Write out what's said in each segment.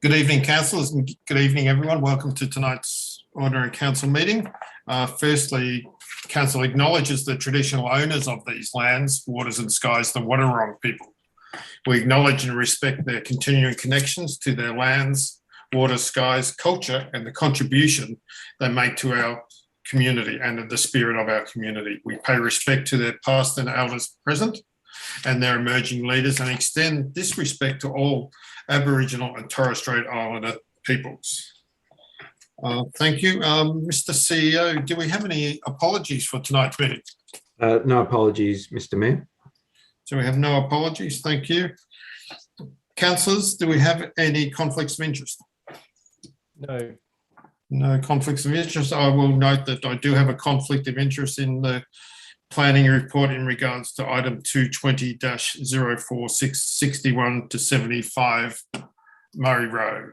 Good evening, councillors, and good evening, everyone. Welcome to tonight's ordinary council meeting. Firstly, council acknowledges the traditional owners of these lands, waters and skies, the Wadawurrung people. We acknowledge and respect their continuing connections to their lands, water, skies, culture, and the contribution they make to our community and the spirit of our community. We pay respect to their past and elders present and their emerging leaders, and extend this respect to all Aboriginal and Torres Strait Islander peoples. Thank you. Mr. CEO, do we have any apologies for tonight's meeting? No apologies, Mr. Mayor. So we have no apologies. Thank you. Councillors, do we have any conflicts of interest? No. No conflicts of interest. I will note that I do have a conflict of interest in the planning report in regards to item 220-04661 to 75 Murray Road.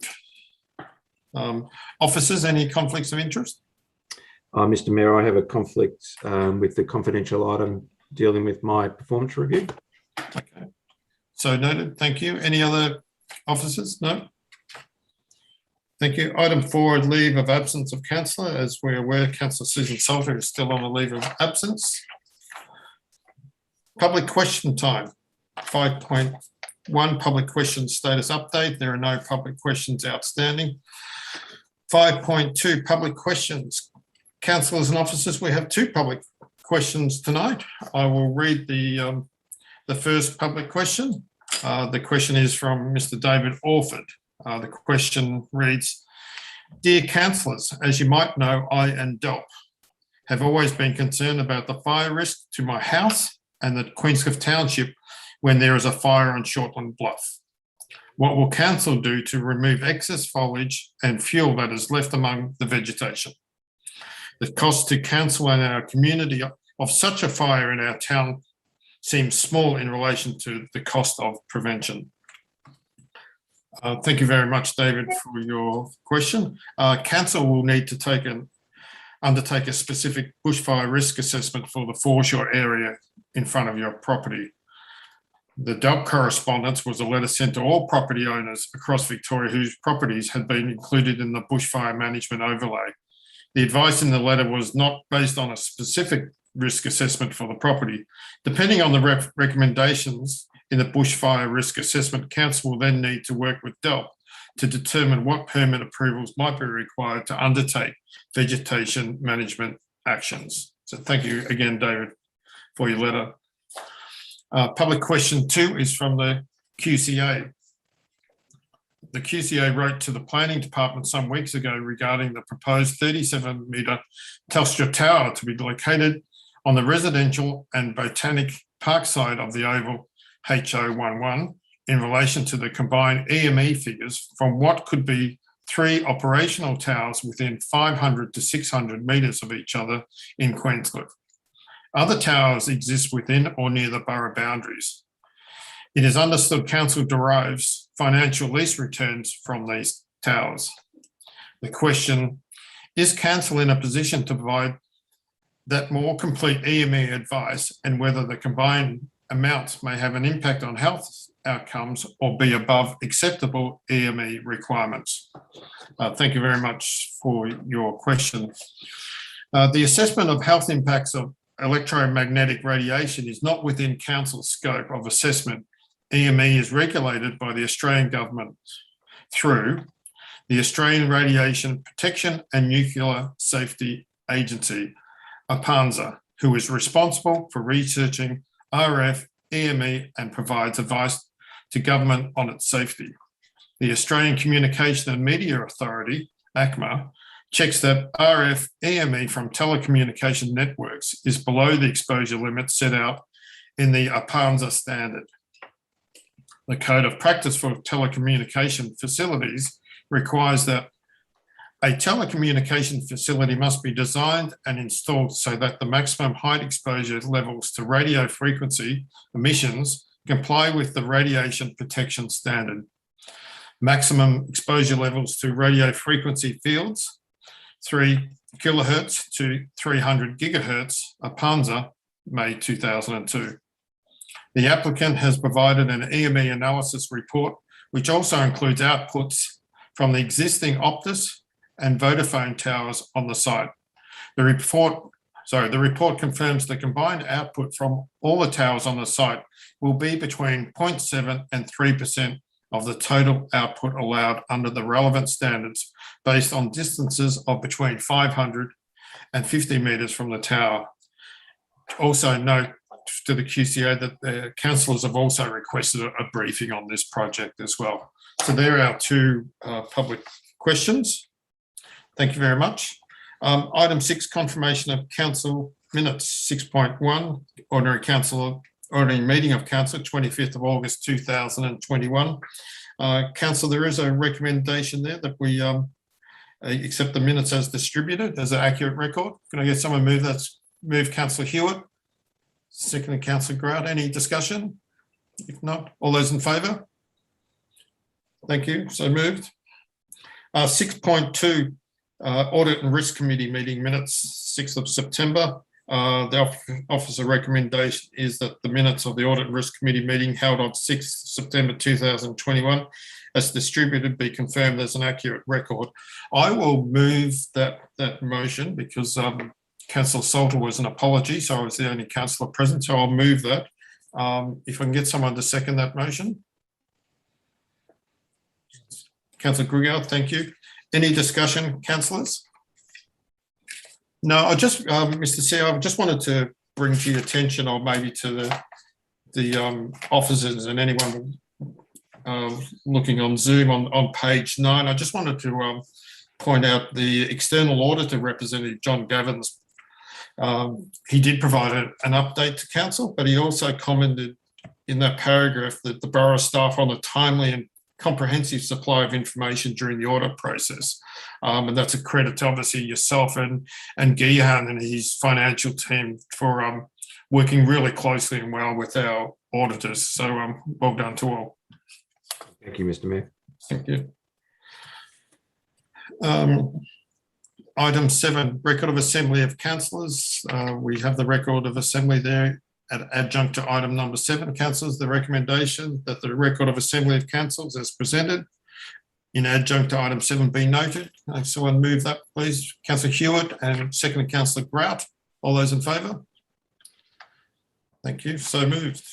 Officers, any conflicts of interest? Mr. Mayor, I have a conflict with the confidential item dealing with my performance review. Okay. So noted. Thank you. Any other officers? No? Thank you. Item 4, leave of absence of councillor. As we're aware, Councillor Susan Salter is still on a leave of absence. Public question time. 5.1 public question status update. There are no public questions outstanding. 5.2 public questions. Councillors and officers, we have 2 public questions tonight. I will read the first public question. The question is from Mr. David Orford. The question reads, Dear councillors, as you might know, I and DELP have always been concerned about the fire risk to my house and the Queensland Township when there is a fire on Shortland Bluff. What will council do to remove excess foliage and fuel that is left among the vegetation? The cost to council and our community of such a fire in our town seems small in relation to the cost of prevention. Thank you very much, David, for your question. Council will need to undertake a specific bushfire risk assessment for the foreshore area in front of your property. The DELP correspondence was a letter sent to all property owners across Victoria whose properties had been included in the bushfire management overlay. The advice in the letter was not based on a specific risk assessment for the property. Depending on the recommendations in the bushfire risk assessment, council will then need to work with DELP to determine what permit approvals might be required to undertake vegetation management actions. So thank you again, David, for your letter. Public question 2 is from the QCA. The QCA wrote to the planning department some weeks ago regarding the proposed 37-metre Telstra tower to be located on the residential and botanic park side of the Oval HO11 in relation to the combined EME figures from what could be 3 operational towers within 500 to 600 metres of each other in Queensland. Other towers exist within or near the borough boundaries. It is understood council derives financial lease returns from these towers. The question, is council in a position to provide that more complete EME advice and whether the combined amounts may have an impact on health outcomes or be above acceptable EME requirements? Thank you very much for your question. The assessment of health impacts of electromagnetic radiation is not within council's scope of assessment. EME is regulated by the Australian government through the Australian Radiation Protection and Nuclear Safety Agency, APANSA, who is responsible for researching RF, EME and provides advice to government on its safety. The Australian Communication and Media Authority, ACMA, checks that RF EME from telecommunication networks is below the exposure limit set out in the APANSA standard. The Code of Practice for Telecommunication Facilities requires that a telecommunication facility must be designed and installed so that the maximum height exposure levels to radio frequency emissions comply with the radiation protection standard. Maximum exposure levels to radio frequency fields, 3 kilohertz to 300 gigahertz, APANSA, May 2002. The applicant has provided an EME analysis report, which also includes outputs from the existing Optus and Vodafone towers on the site. The report confirms the combined output from all the towers on the site will be between 0.7 and 3% of the total output allowed under the relevant standards based on distances of between 500 and 50 metres from the tower. Also note to the QCA that the councillors have also requested a briefing on this project as well. So there are our 2 public questions. Thank you very much. Item 6, confirmation of council minutes. 6.1, ordinary meeting of council, 25th of August 2021. Council, there is a recommendation there that we accept the minutes as distributed as an accurate record. Can I get someone move that? Move Councillor Hewitt. Second, Councillor Grout. Any discussion? If not, all those in favour? Thank you. So moved. 6.2, Audit and Risk Committee meeting minutes, 6th of September. The officer recommendation is that the minutes of the Audit and Risk Committee meeting held on 6th September 2021 as distributed be confirmed as an accurate record. I will move that motion because Councillor Salter was an apology, so I was the only councillor present, so I'll move that. If I can get someone to second that motion. Councillor Grugel, thank you. Any discussion, councillors? No, I just, Mr. Chair, I just wanted to bring to your attention, or maybe to the officers and anyone looking on Zoom on page 9. I just wanted to point out the external auditor representative, John Gavins. He did provide an update to council, but he also commented in that paragraph that the borough staff on a timely and comprehensive supply of information during the audit process. And that's a credit to obviously yourself and Gihan and his financial team for working really closely and well with our auditors. So well done to all. Thank you, Mr. Mayor. Thank you. Item 7, record of assembly of councillors. We have the record of assembly there at adjunct to item number 7. Councillors, the recommendation that the record of assembly of councils as presented in adjunct to item 7 be noted. Someone move that, please. Councillor Hewitt and second Councillor Grout. All those in favour? Thank you. So moved.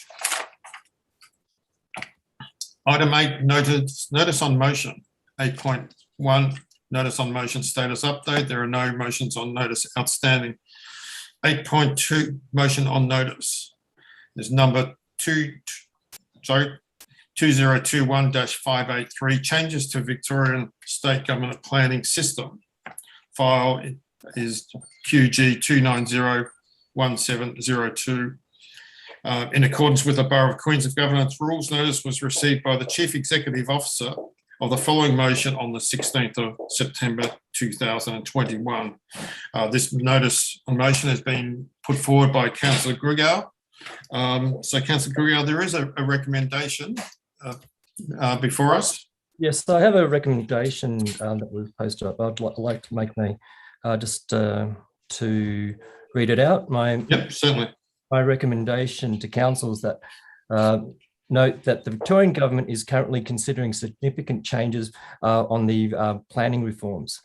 Item 8, notice on motion. 8.1, notice on motion status update. There are no motions on notice outstanding. 8.2, motion on notice. There's number 2021-583, changes to Victorian State Government Planning System. File is QG 2901702. In accordance with the Borough of Queensland Governance Rules, notice was received by the Chief Executive Officer of the following motion on the 16th of September 2021. This notice on motion has been put forward by Councillor Grugel. So Councillor Grugel, there is a recommendation before us. Yes, I have a recommendation that was posted up. I'd like to make just to read it out. Yep, certainly. My recommendation to council is that note that the Victorian government is currently considering significant changes on the planning reforms.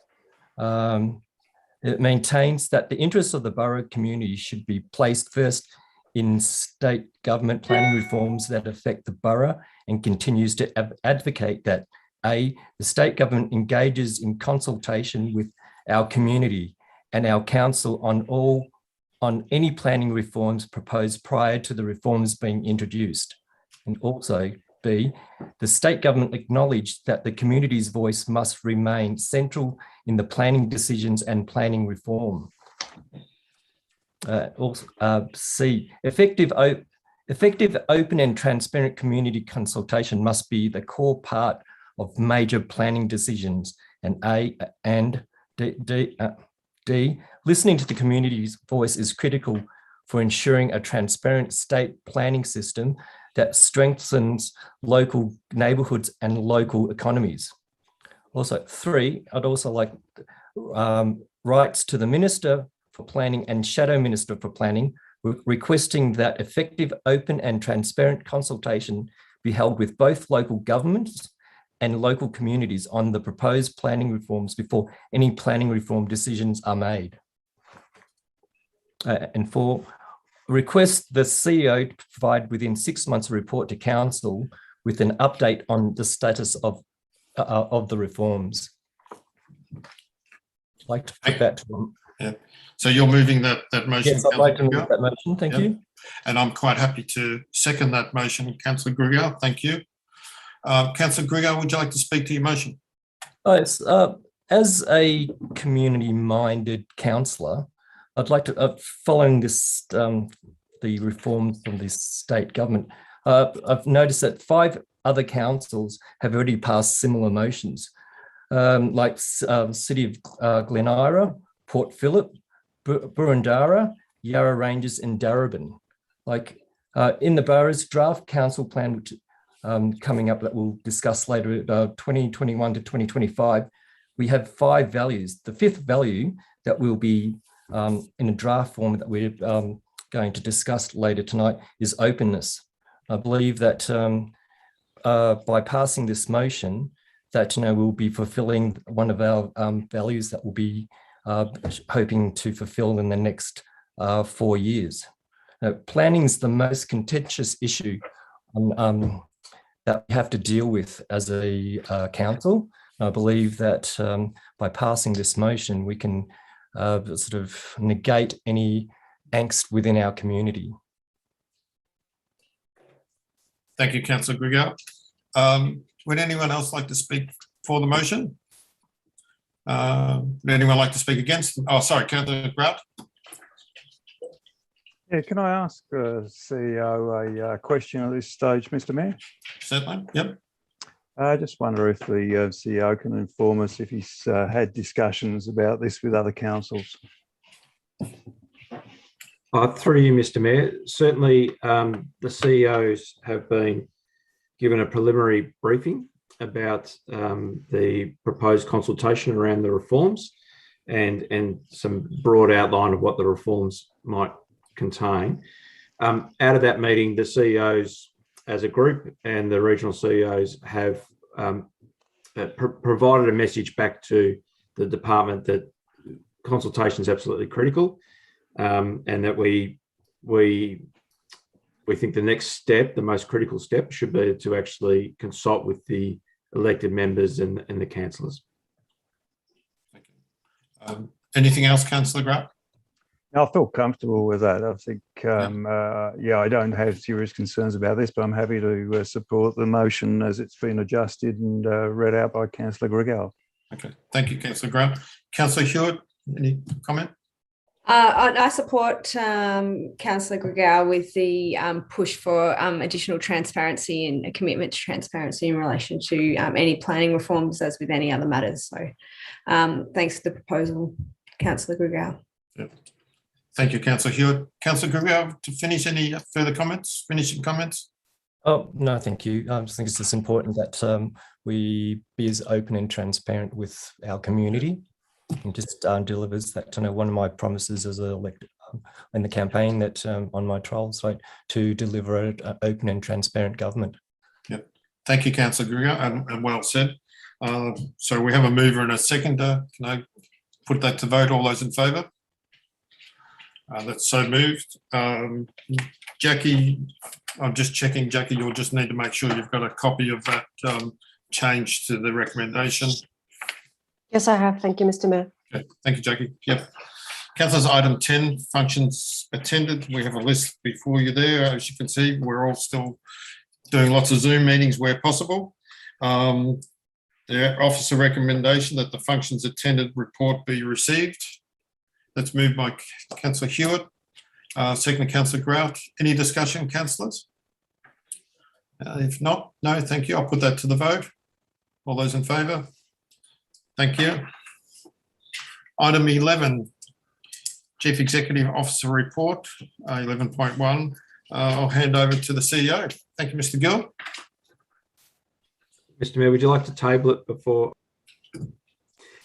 It maintains that the interests of the borough community should be placed first in state government planning reforms that affect the borough, and continues to advocate that A, the state government engages in consultation with our community and our council on any planning reforms proposed prior to the reforms being introduced. And also B, the state government acknowledged that the community's voice must remain central in the planning decisions and planning reform. C, effective, open and transparent community consultation must be the core part of major planning decisions. And D, listening to the community's voice is critical for ensuring a transparent state planning system that strengthens local neighbourhoods and local economies. Also, 3, I'd also like rights to the Minister for Planning and Shadow Minister for Planning, requesting that effective, open and transparent consultation be held with both local governments and local communities on the proposed planning reforms before any planning reform decisions are made. And 4, request the CEO to provide within 6 months a report to council with an update on the status of the reforms. I'd like to put that to them. Yeah. So you're moving that motion? Yes, I'd like to move that motion. Thank you. And I'm quite happy to second that motion, Councillor Grigor. Thank you. Councillor Grigor, would you like to speak to your motion? Yes, as a community-minded councillor, I'd like to, following this, the reforms from the state government, I've noticed that 5 other councils have already passed similar motions, like City of Glen Ira, Port Phillip, Burundara, Yarra Ranges, and Darebin. Like in the boroughs, draft council plan, which coming up that we'll discuss later, 2021 to 2025, we have 5 values. The 5th value that will be in a draft form that we're going to discuss later tonight is openness. I believe that by passing this motion, that we'll be fulfilling one of our values that we'll be hoping to fulfill in the next 4 years. Planning is the most contentious issue that we have to deal with as a council. I believe that by passing this motion, we can sort of negate any angst within our community. Thank you, Councillor Grigor. Would anyone else like to speak for the motion? Would anyone like to speak against? Oh, sorry, Councillor Grout. Yeah, can I ask CEO a question at this stage, Mr. Mayor? Certainly, yep. I just wonder if the CEO can inform us if he's had discussions about this with other councils. Through you, Mr. Mayor, certainly the CEOs have been given a preliminary briefing about the proposed consultation around the reforms and some broad outline of what the reforms might contain. Out of that meeting, the CEOs as a group and the regional CEOs have provided a message back to the department that consultation is absolutely critical, and that we think the next step, the most critical step, should be to actually consult with the elected members and the councillors. Thank you. Anything else, Councillor Grant? I feel comfortable with that. I think, yeah, I don't have serious concerns about this, but I'm happy to support the motion as it's been adjusted and read out by Councillor Grigor. Okay, thank you, Councillor Grant. Councillor Hewitt, any comment? I support Councillor Grigor with the push for additional transparency and a commitment to transparency in relation to any planning reforms, as with any other matters. So thanks for the proposal, Councillor Grigor. Yep. Thank you, Councillor Hewitt. Councillor Grigor, to finish, any further comments, finishing comments? Oh, no, thank you. I just think it's just important that we be as open and transparent with our community. And just delivers that. I know one of my promises as an elected in the campaign that on my trial site to deliver an open and transparent government. Yep. Thank you, Councillor Grigor, and well said. So we have a mover and a seconder. Can I put that to vote? All those in favour? That's so moved. Jackie, I'm just checking. Jackie, you'll just need to make sure you've got a copy of that change to the recommendation. Yes, I have. Thank you, Mr. Mayor. Okay. Thank you, Jackie. Yep. Councillors, item 10, functions attended. We have a list before you there. As you can see, we're all still doing lots of Zoom meetings where possible. The officer recommendation that the functions attended report be received. That's moved by Councillor Hewitt. Second, Councillor Grout. Any discussion, councillors? If not, no, thank you. I'll put that to the vote. All those in favour? Thank you. Item 11, Chief Executive Officer Report, 11.1. I'll hand over to the CEO. Thank you, Mr. Gill. Mr. Mayor, would you like to table it before?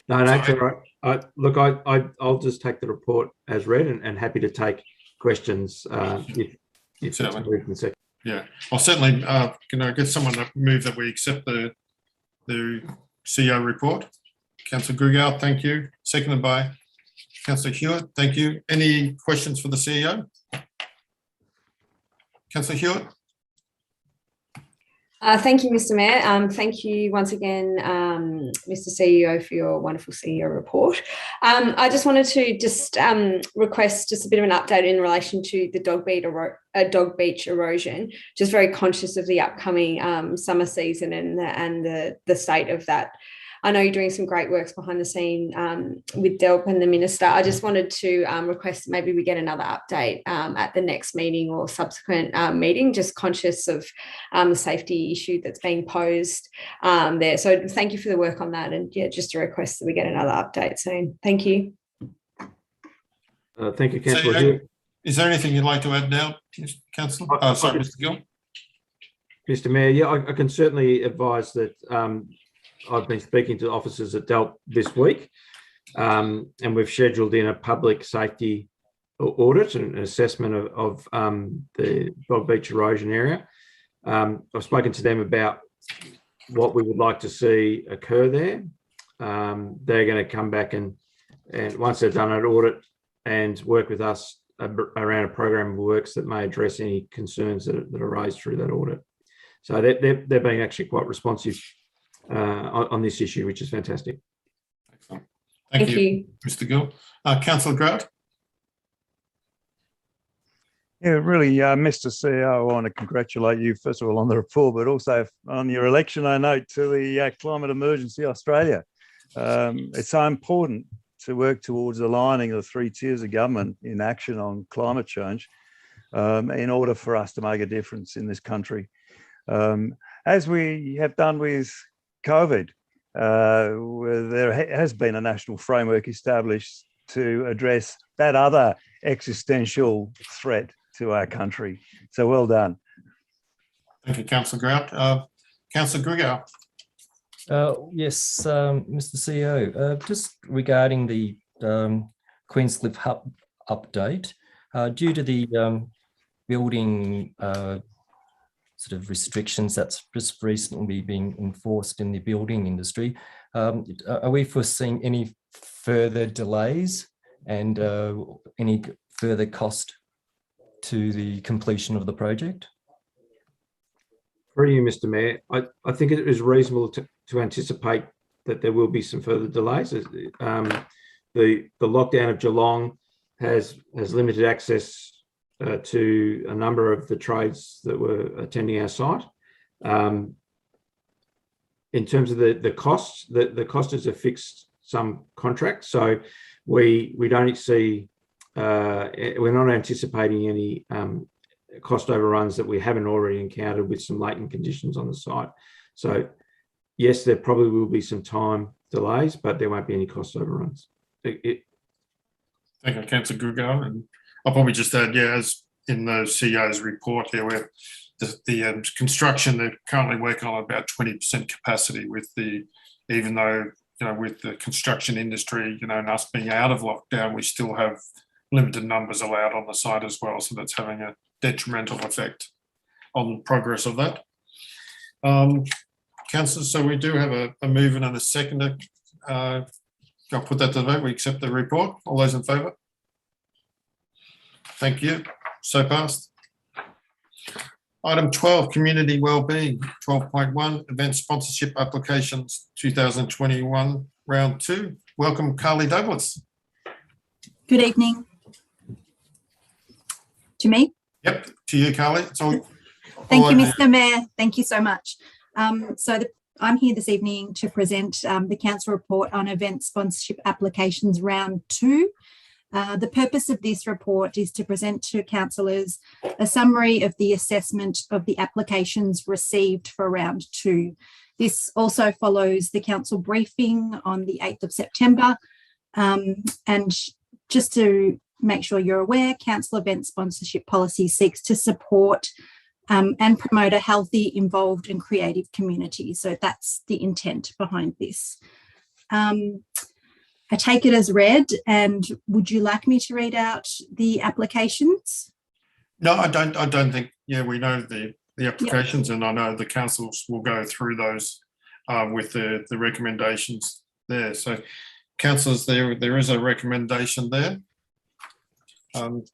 No, that's all right. Look, I'll just take the report as read and happy to take questions if certainly. Yeah, I'll certainly, can I get someone to move that we accept the the CEO report. Councillor Grigau, thank you. Seconded by Councillor Hewitt. Thank you. Any questions for the CEO? Councillor Hewitt. Thank you, Mr. Mayor. Thank you once again, Mr. CEO, for your wonderful CEO report. I just wanted to request just a bit of an update in relation to the dog beach erosion. Just very conscious of the upcoming summer season and the state of that. I know you're doing some great works behind the scene with Delp and the Minister. I just wanted to request maybe we get another update at the next meeting or subsequent meeting, just conscious of the safety issue that's being posed there. So thank you for the work on that. And yeah, just a request that we get another update soon. Thank you. Thank you, Councillor Hewitt. Is there anything you'd like to add now, Councillor? Sorry, Mr. Gill. Mr. Mayor, yeah, I can certainly advise that I've been speaking to officers at Delp this week, and we've scheduled in a public safety audit and an assessment of the dog beach erosion area. I've spoken to them about what we would like to see occur there. They're going to come back and once they've done an audit and work with us around a program of works that may address any concerns that are raised through that audit. So they're being actually quite responsive on this issue, which is fantastic. Excellent. Thank you, Mr. Gill. Councillor Grout. Yeah, really, Mr. CEO, I want to congratulate you, first of all, on the report, but also on your election, I note, to the Climate Emergency Australia. It's so important to work towards aligning the three tiers of government in action on climate change in order for us to make a difference in this country. As we have done with COVID, there has been a national framework established to address that other existential threat to our country. So well done. Thank you, Councillor Grout. Councillor Grigau. Yes, Mr. CEO, just regarding the Queensland Hub update, due to the building sort of restrictions that's just recently been enforced in the building industry, are we foreseeing any further delays and any further cost to the completion of the project? For you, Mr. Mayor, I think it is reasonable to anticipate that there will be some further delays. The lockdown of Geelong has limited access to a number of the trades that were attending our site. In terms of the costs, the cost is a fixed sum contract, so we don't see we're not anticipating any cost overruns that we haven't already encountered with some latent conditions on the site. So yes, there probably will be some time delays, but there won't be any cost overruns. Thank you, Councillor Grigau. And I'll probably just add, yeah, as in the CEO's report here, where the construction, they're currently working on about 20% capacity with even though, with the construction industry, and us being out of lockdown, we still have limited numbers allowed on the site as well. So that's having a detrimental effect on the progress of that. Councillors, so we do have a mover and a seconder. I'll put that to the vote. We accept the report. All those in favour? Thank you. So passed. Item 12, Community Wellbeing. 12.1, Event Sponsorship Applications 2021, Round 2. Welcome, Carly Douglas. Good evening. To me? Yep, to you, Carly. Thank you, Mr. Mayor. Thank you so much. I'm here this evening to present the Council report on event sponsorship applications round 2. The purpose of this report is to present to councillors a summary of the assessment of the applications received for round 2. This also follows the council briefing on the 8th of September. And just to make sure you're aware, council event sponsorship policy seeks to support and promote a healthy, involved and creative community. So that's the intent behind this. I take it as read, and would you like me to read out the applications? No, I don't think, yeah, we know the applications. Yep. And I know the councils will go through those with the recommendations there. So, councillors, there is a recommendation there.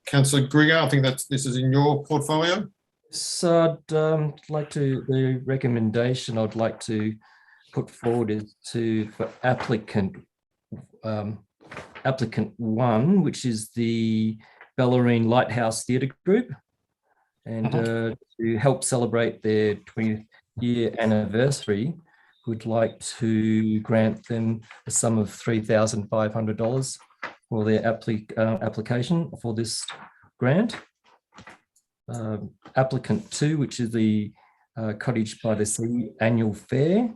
Councillor Grigger, I think this is in your portfolio. So I'd like to, the recommendation I'd like to put forward is for applicant 1, which is the Bellarine Lighthouse Theatre Group, and to help celebrate their 20th year anniversary, would like to grant them a sum of $3,500 for their application for this grant. Applicant 2, which is the Cottage by the Sea Annual Fair,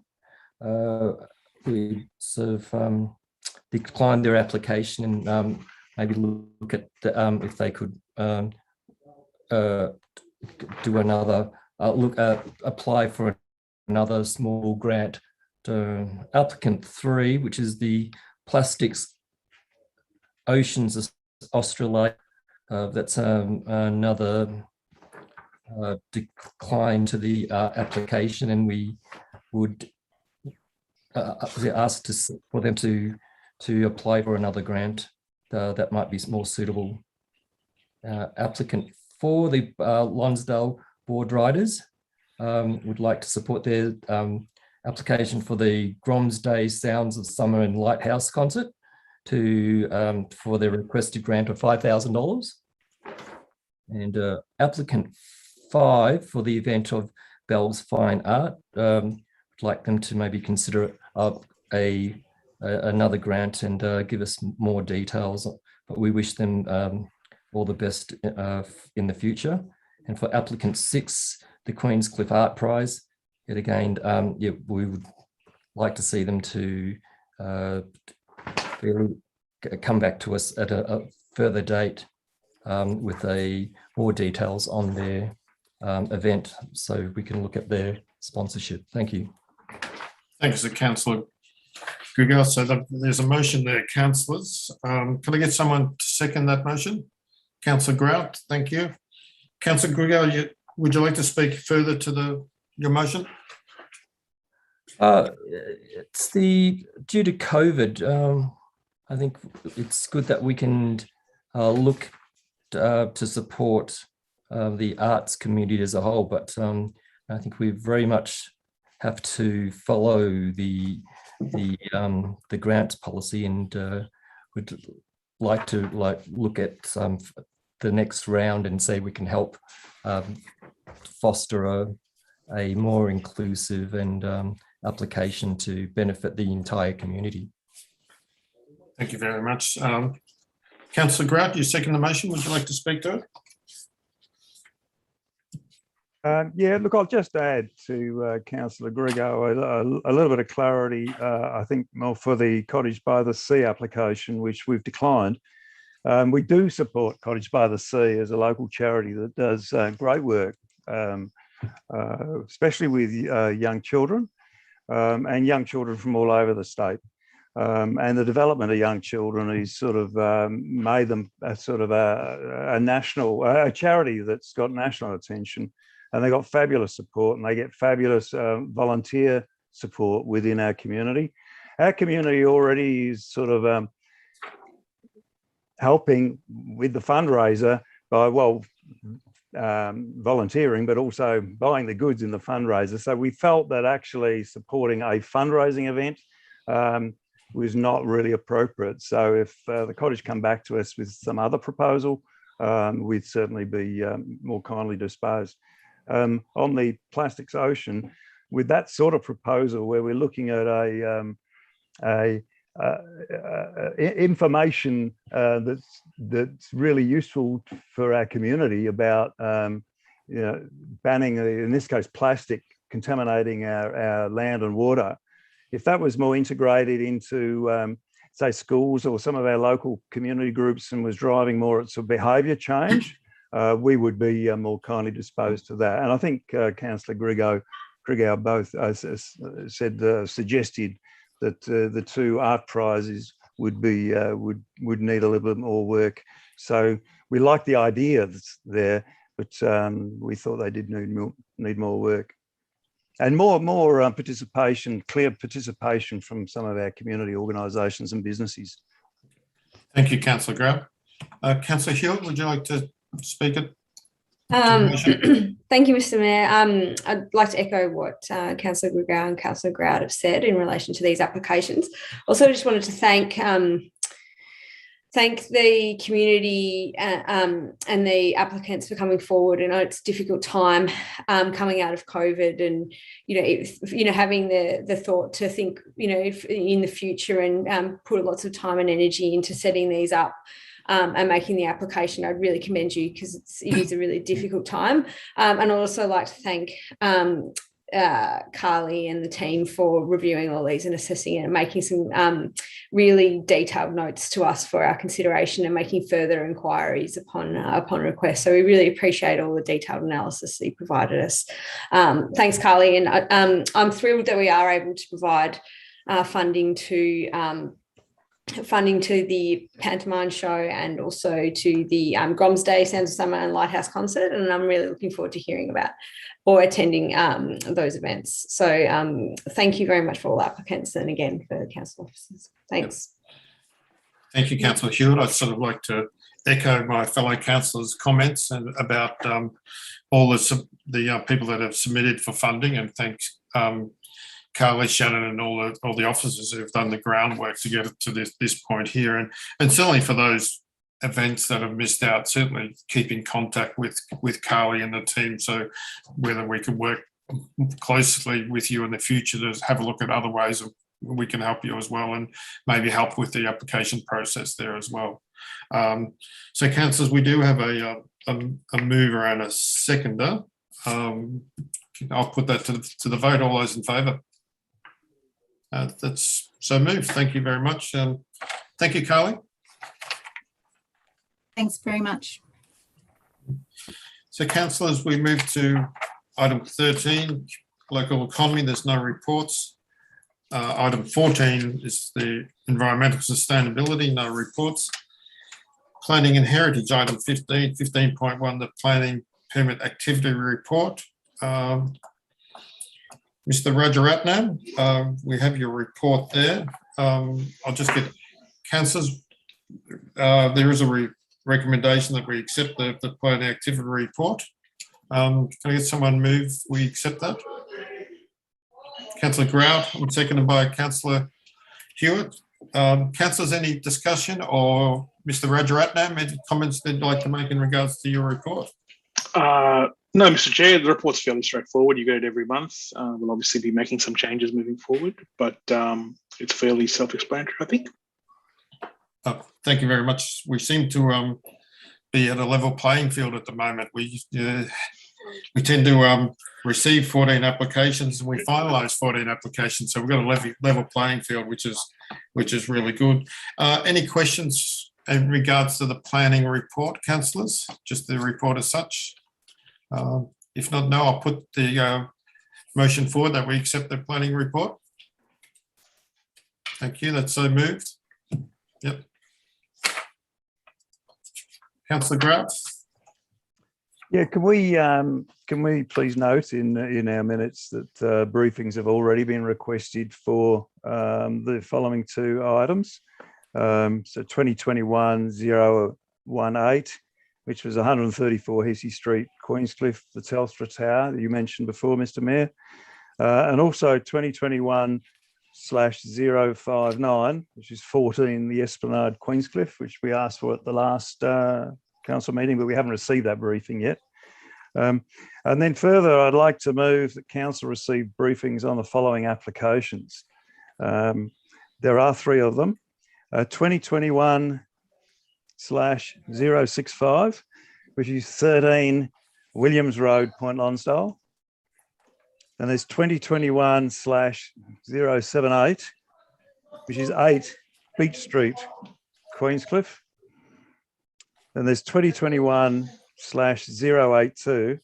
we sort of declined their application and maybe look at if they could do another apply for another small grant. Applicant 3, which is the Plastics Oceans Australia, that's another decline to the application, and we would ask for them to apply for another grant that might be more suitable. Applicant 4, the Lonsdale Board Riders, would like to support their application for the Gromsday Sounds of Summer and Lighthouse concert for their requested grant of $5,000. And applicant 5 for the event of Bell's Fine Art, would like them to maybe consider another grant and give us more details, but we wish them all the best in the future. And for applicant 6, the Queenscliff Art Prize, yet again, we would like to see them to really come back to us at a further date with more details on their event, so we can look at their sponsorship. Thank you. Thanks, Councillor Grigger. So there's a motion there, councillors. Can I get someone to second that motion? Councillor Grout, thank you. Councillor Grigger, would you like to speak further to your motion? It's due to COVID. I think it's good that we can look to support the arts community as a whole, but I think we very much have to follow the grants policy, and would like to look at the next round and say we can help foster a more inclusive and application to benefit the entire community. Thank you very much. Councillor Grout, you second the motion. Would you like to speak to it? Yeah, look, I'll just add to Councillor Grigger a little bit of clarity, I think, more for the Cottage by the Sea application, which we've declined. We do support Cottage by the Sea as a local charity that does great work, especially with young children and young children from all over the state. And the development of young children is sort of made them a sort of a national charity that's got national attention. And they got fabulous support, and they get fabulous volunteer support within our community. Our community already is sort of helping with the fundraiser by, volunteering, but also buying the goods in the fundraiser. So we felt that actually supporting a fundraising event was not really appropriate. So if the Cottage come back to us with some other proposal, we'd certainly be more kindly disposed. On the Plastics Ocean, with that sort of proposal where we're looking at information that's really useful for our community about banning, in this case, plastic contaminating our land and water. If that was more integrated into say schools or some of our local community groups and was driving more at sort of behaviour change, we would be more kindly disposed to that. And I think Councillor Grigger both suggested that the 2 art prizes would need a little bit more work. So we like the idea that's there, but we thought they did need more work. and more participation, clear participation from some of our community organisations and businesses. Thank you, Councillor Grau. Councillor Hewitt, would you like to speak it? Thank you, Mr. Mayor. I'd like to echo what Councillor Grau and Councillor Grout have said in relation to these applications. Also, just wanted to thank the community and the applicants for coming forward. I know it's a difficult time coming out of COVID, and having the thought to think if in the future and put lots of time and energy into setting these up. And making the application. I'd really commend you because it is a really difficult time. And I'd also like to thank Carly and the team for reviewing all these and assessing it and making some really detailed notes to us for our consideration and making further inquiries upon request. So we really appreciate all the detailed analysis that you provided us. Thanks, Carly. And I'm thrilled that we are able to provide funding to the pantomime show and also to the Groms Day, Sounds of Summer and Lighthouse concert, and I'm really looking forward to hearing about or attending those events. So thank you very much for all applicants and again for the council officers. Thanks. Thank you, Councillor Hewitt. I'd sort of like to echo my fellow councillors' comments and about all the people that have submitted for funding, and thank Carly, Shannon, and all the officers who have done the groundwork to get it to this point here, and certainly for those events that have missed out, certainly keep in contact with Carly and the team. So whether we can work closely with you in the future to have a look at other ways of we can help you as well, and maybe help with the application process there as well. So, councillors, we do have a mover and a seconder. I'll put that to the vote. All those in favour? That's so moved. Thank you very much. Thank you, Carly. Thanks very much. So, councillors, we move to item 13, local economy. There's no reports. Item 14 is the environmental sustainability, no reports. Planning and heritage, item 15, 15.1, the planning permit activity report. Mr. Rajaratnam, we have your report there. I'll just get councillors. There is a recommendation that we accept the planning activity report. Can I get someone move we accept that? Councillor Grout, and seconded by Councillor Hewitt. Councillors, any discussion, or Mr. Rajaratnam, any comments they'd like to make in regards to your report? No, Mr. Chair, the report's fairly straightforward. You get it every month. We'll obviously be making some changes moving forward, but it's fairly self-explanatory, I think. Thank you very much. We seem to be at a level playing field at the moment. We tend to receive 14 applications and we finalise 14 applications. So we've got a level playing field, which is really good. Any questions in regards to the planning report, councillors? Just the report as such? If not, no, I'll put the motion forward that we accept the planning report. Thank you. That's so moved. Yep. Councillor Grout. Yeah, can we please note in our minutes that briefings have already been requested for the following two items. So 2021-018, which was 134 Hesse Street, Queenscliff, the Telstra Tower that you mentioned before, Mr. Mayor, and also 2021/059, which is 14 the Esplanade, Queenscliff, which we asked for at the last council meeting, but we haven't received that briefing yet. And then further, I'd like to move that council receive briefings on the following applications. There are three of them. 2021/065, which is 13 Williams Road, Point Lonsdale. And there's 2021/078, which is 8 Beach Street, Queenscliff. And there's 2021/082,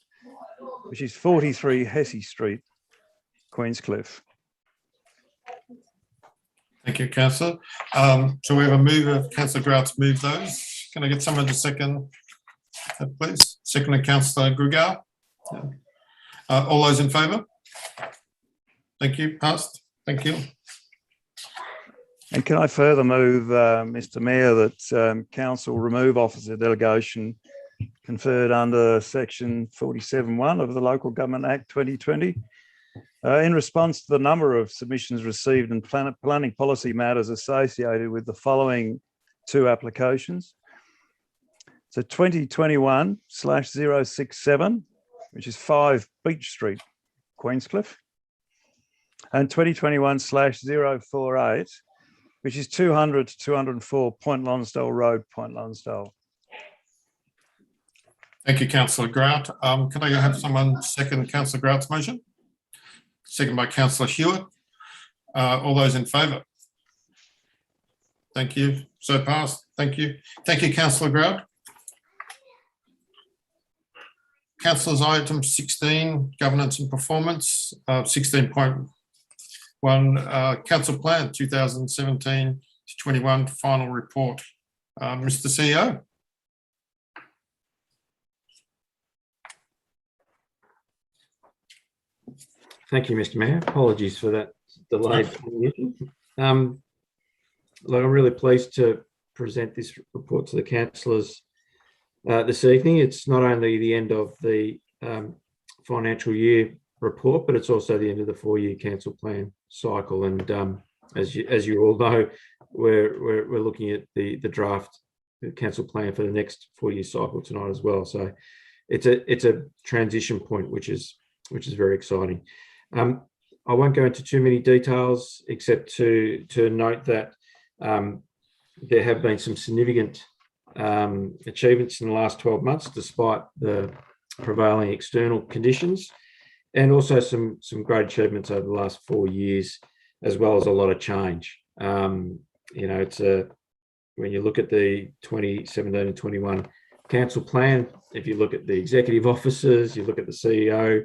which is 43 Hesse Street, Queenscliff. Thank you, Councillor. So we have a mover. Councillor Grout's moved those. Can I get someone to second that, please? Second, Councillor Grigau. All those in favour? Thank you. Passed. Thank you. And can I further move, Mr Mayor, that council remove officer delegation conferred under section 47(1) of the Local Government Act 2020 in response to the number of submissions received in planning policy matters associated with the following two applications. So 2021/067, which is 5 Beach Street, Queenscliff, and 2021/048, which is 200 to 204 Point Lonsdale Road, Point Lonsdale. Thank you, Councillor Grout. Can I have someone second Councillor Grout's motion? Second by Councillor Hewitt. All those in favour? Thank you. So passed. Thank you. Thank you, Councillor Grout. Councillors, item 16, governance and performance. 16.1, council plan 2017 to 21 final report. Mr. CEO. Thank you, Mr Mayor. Apologies for that delayed transmission. Look, I'm really pleased to present this report to the councillors this evening. It's not only the end of the financial year report, but it's also the end of the 4-year council plan cycle. And as you all know, we're looking at the draft council plan for the next 4-year cycle tonight as well. So it's a transition point, which is very exciting. I won't go into too many details, except to note that there have been some significant achievements in the last 12 months, despite the prevailing external conditions, and also some great achievements over the last 4 years, as well as a lot of change. You know, it's when you look at the 2017 and 21 council plan, if you look at the executive officers, you look at the CEO,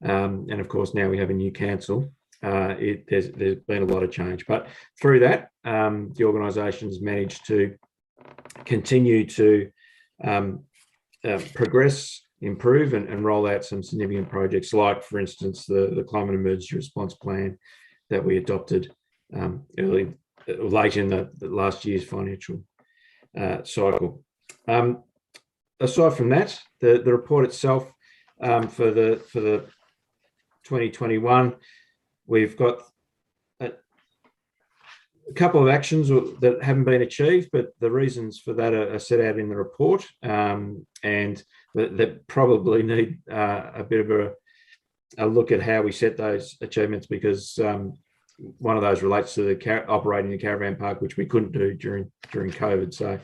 and of course now we have a new council. There's been a lot of change, but through that, the organisation's managed to continue to progress, improve, and roll out some significant projects, like, for instance, the climate emergency response plan that we adopted late in the last year's financial cycle. Aside from that, the report itself for the 2021, we've got a couple of actions that haven't been achieved, but the reasons for that are set out in the report, and that probably need a bit of a look at how we set those achievements, because one of those relates to the operating the caravan park, which we couldn't do during COVID. So,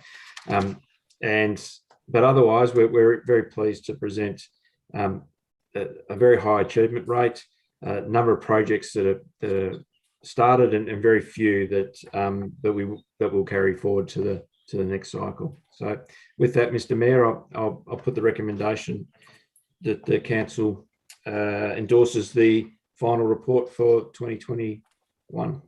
but otherwise, we're very pleased to present a very high achievement rate, number of projects that are started, and very few that will carry forward to the next cycle. So, with that, Mr Mayor, I'll put the recommendation that the council endorses the final report for 2021.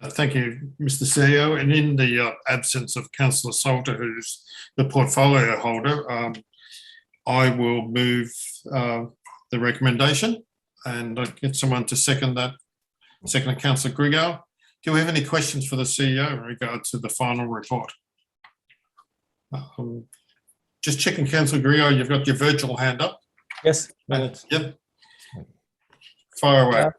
Thank you, Mr CEO. And in the absence of Councillor Salter, who's the portfolio holder, I will move the recommendation, and I'll get someone to second that. Second, Councillor Grigor. Do we have any questions for the CEO in regard to the final report? Just checking, Councillor Grigor, you've got your virtual hand up. Yes. Yep. Fire away.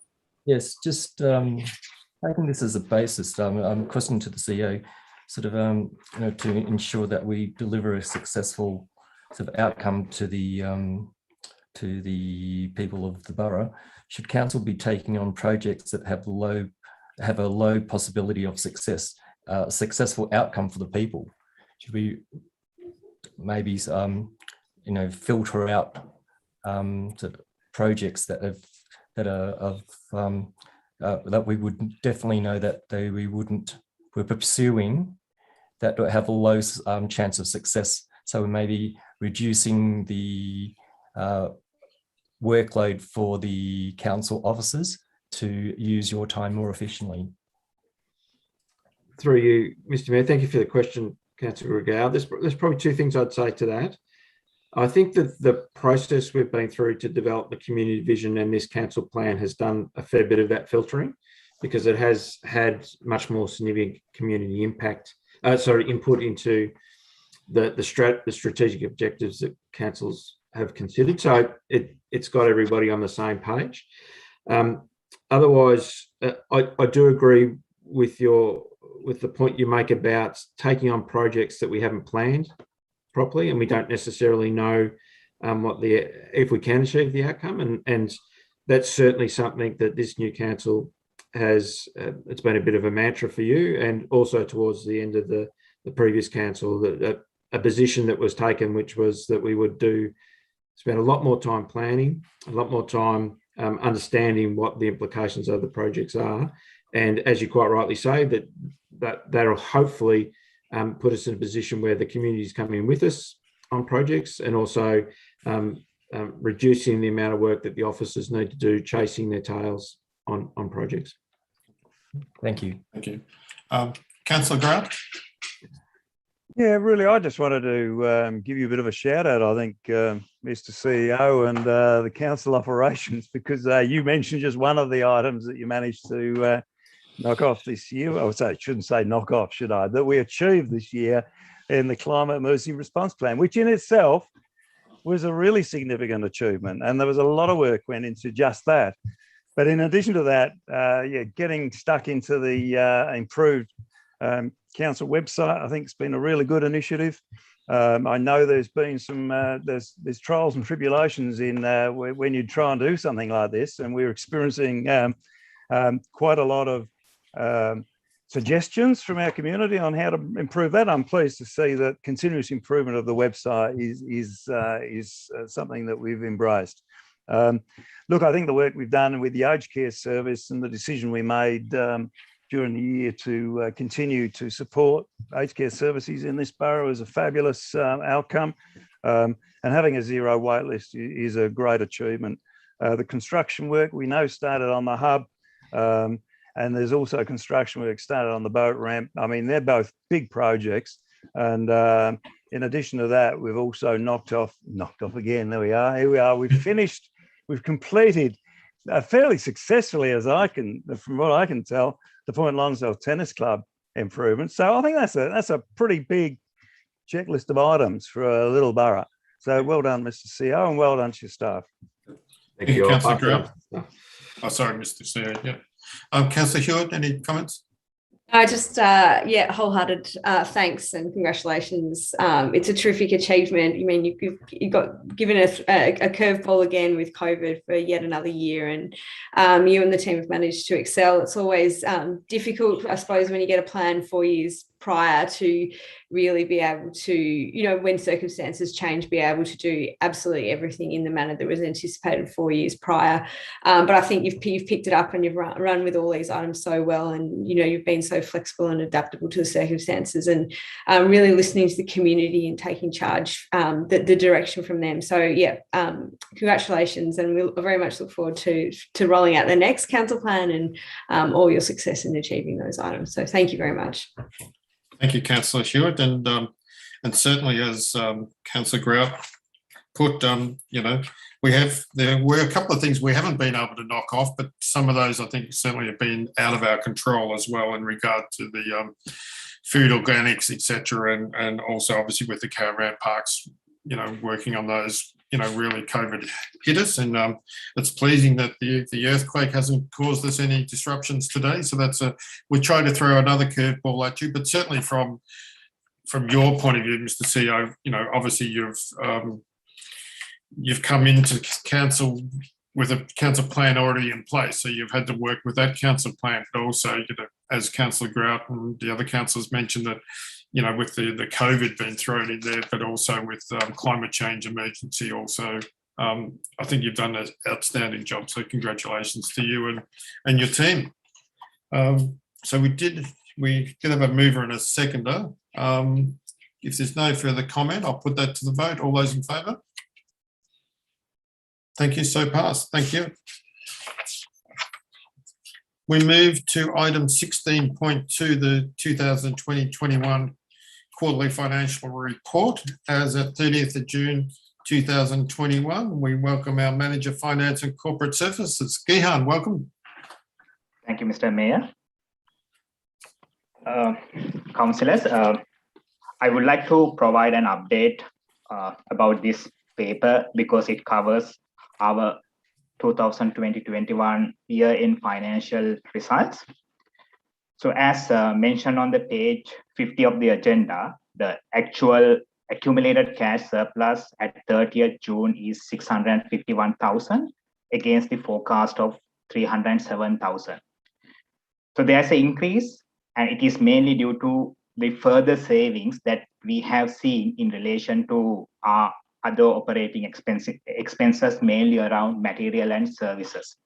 Yes, just taking this as a basis, I'm questioning to the CEO, sort of, you know, to ensure that we deliver a successful sort of outcome to the people of the borough. Should council be taking on projects that have a low possibility of success, successful outcome for the people? Should we maybe you know, filter out sort of projects that we would definitely know that we're pursuing, that have a low chance of success? So we may be reducing the workload for the council officers to use your time more efficiently. Through you, Mr Mayor, thank you for the question, Councillor Grigor. There's probably two things I'd say to that. I think that the process we've been through to develop the community vision and this council plan has done a fair bit of that filtering, because it has had much more significant community input into the strategic objectives that councils have considered. So it's got everybody on the same page. Otherwise, I do agree with the point you make about taking on projects that we haven't planned properly, and we don't necessarily know if we can achieve the outcome, and that's certainly something that this new council has. It's been a bit of a mantra for you, and also towards the end of the previous council, that a position that was taken, which was that we would spend a lot more time planning, a lot more time understanding what the implications of the projects are, and as you quite rightly say, that'll hopefully put us in a position where the community is coming with us on projects, and also reducing the amount of work that the officers need to do chasing their tails on projects. Thank you. Thank you. Councillor Grant? Yeah, really, I just wanted to give you a bit of a shout out, I think, Mr. CEO and the council operations, because you mentioned just one of the items that you managed to knock off this year. I shouldn't say knock off, should I? That we achieved this year in the Climate Emergency Response Plan, which in itself was a really significant achievement. And there was a lot of work went into just that. But in addition to that, getting stuck into the improved council website, I think it's been a really good initiative. I know there's been some there's trials and tribulations in when you try and do something like this, and we're experiencing quite a lot of suggestions from our community on how to improve that. I'm pleased to see that continuous improvement of the website is something that we've embraced. Look, I think the work we've done with the aged care service and the decision we made during the year to continue to support aged care services in this borough is a fabulous outcome. And having a zero wait list is a great achievement. The construction work we know started on the hub, and there's also construction work started on the boat ramp. I mean, they're both big projects. And in addition to that, we've also knocked off again. There we are. Here we are. We've completed fairly successfully, from what I can tell, the Point Lonsdale Tennis Club improvement. So I think that's a pretty big checklist of items for a little borough. So well done, Mr. CEO, and well done to your staff. Thank you, Councillor Grant. Oh, sorry, Mr. CEO. Yeah. Councillor Hewitt, any comments? I just, wholehearted thanks and congratulations. It's a terrific achievement. I mean, you got given a curveball again with COVID for yet another year, and you and the team have managed to excel. It's always difficult, I suppose, when you get a plan 4 years prior to really be able to, when circumstances change, be able to do absolutely everything in the manner that was anticipated 4 years prior. But I think you've picked it up and you've run with all these items so well, and you've been so flexible and adaptable to the circumstances, and really listening to the community and taking charge, the direction from them. So congratulations, and we'll very much look forward to rolling out the next council plan and all your success in achieving those items. So thank you very much. Thank you, Councillor Hewitt, and certainly as Councillor Grout put, there were a couple of things we haven't been able to knock off, but some of those I think certainly have been out of our control as well in regard to the food organics, etc., and also obviously with the caravan parks, working on those, really COVID hit us, and it's pleasing that the earthquake hasn't caused us any disruptions today. So we try to throw another curveball at you, but certainly from your point of view, Mr. CEO, obviously you've come into council with a council plan already in place, so you've had to work with that council plan, but also, as Councillor Grout and the other councillors mentioned, that with the COVID being thrown in there, but also with climate change emergency also, I think you've done an outstanding job. So congratulations to you and your team. So we did have a mover and a seconder. If there's no further comment, I'll put that to the vote. All those in favour? Thank you. So passed. Thank you. We move to item 16.2, the 2020-21 quarterly financial report as at 30th of June 2021. We welcome our Manager Finance and Corporate Services. Gihan, welcome. Thank you, Mr. Mayor. Councillors, I would like to provide an update about this paper because it covers our 2020-21 year-end financial results. So as mentioned on the page 50 of the agenda, the actual accumulated cash surplus at 30th June is 651,000 against the forecast of 307,000. So there's an increase, and it is mainly due to the further savings that we have seen in relation to our other operating expenses, mainly around material and services.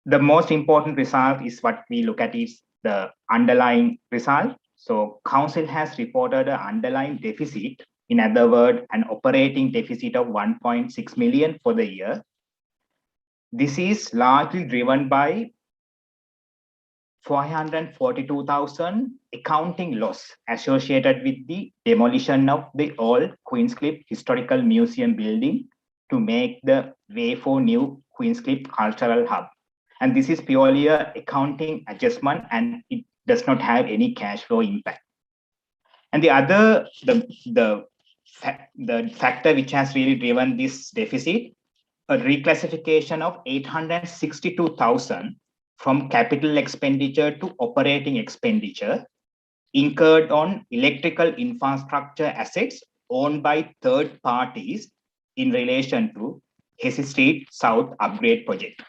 The most important result is what we look at is the underlying result. So council has reported an underlying deficit, in other words, an operating deficit of 1.6 million for the year. This is largely driven by 442,000 accounting loss associated with the demolition of the old Queensland Historical Museum building to make the way for new Queensland Cultural Hub. And this is purely an accounting adjustment, and it does not have any cash flow impact. And the other, the factor which has really driven this deficit, a reclassification of 862,000 from capital expenditure to operating expenditure incurred on electrical infrastructure assets owned by third parties in relation to Hesse Street South upgrade project.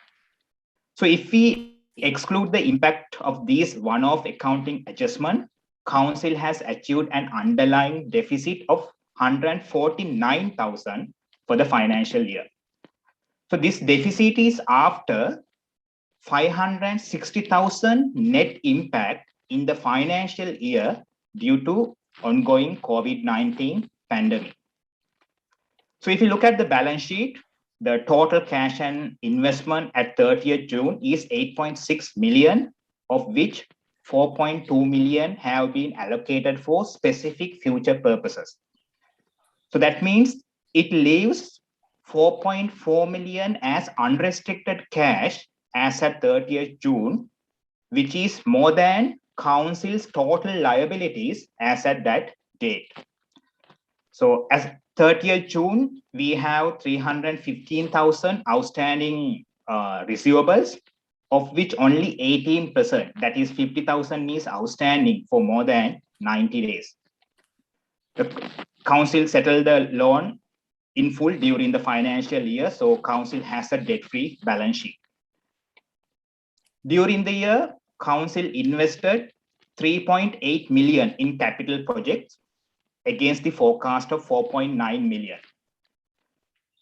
So if we exclude the impact of these one-off accounting adjustment, council has achieved an underlying deficit of 149,000 for the financial year. So this deficit is after 560,000 net impact in the financial year due to ongoing COVID-19 pandemic. So if you look at the balance sheet, the total cash and investment at 30th June is 8.6 million, of which 4.2 million have been allocated for specific future purposes. So that means it leaves 4.4 million as unrestricted cash as at 30th June, which is more than council's total liabilities as at that date. So as 30th June, we have 315,000 outstanding receivables, of which only 18%, that is 50,000, is outstanding for more than 90 days. The council settled the loan in full during the financial year, so council has a debt-free balance sheet. During the year, council invested 3.8 million in capital projects against the forecast of 4.9 million.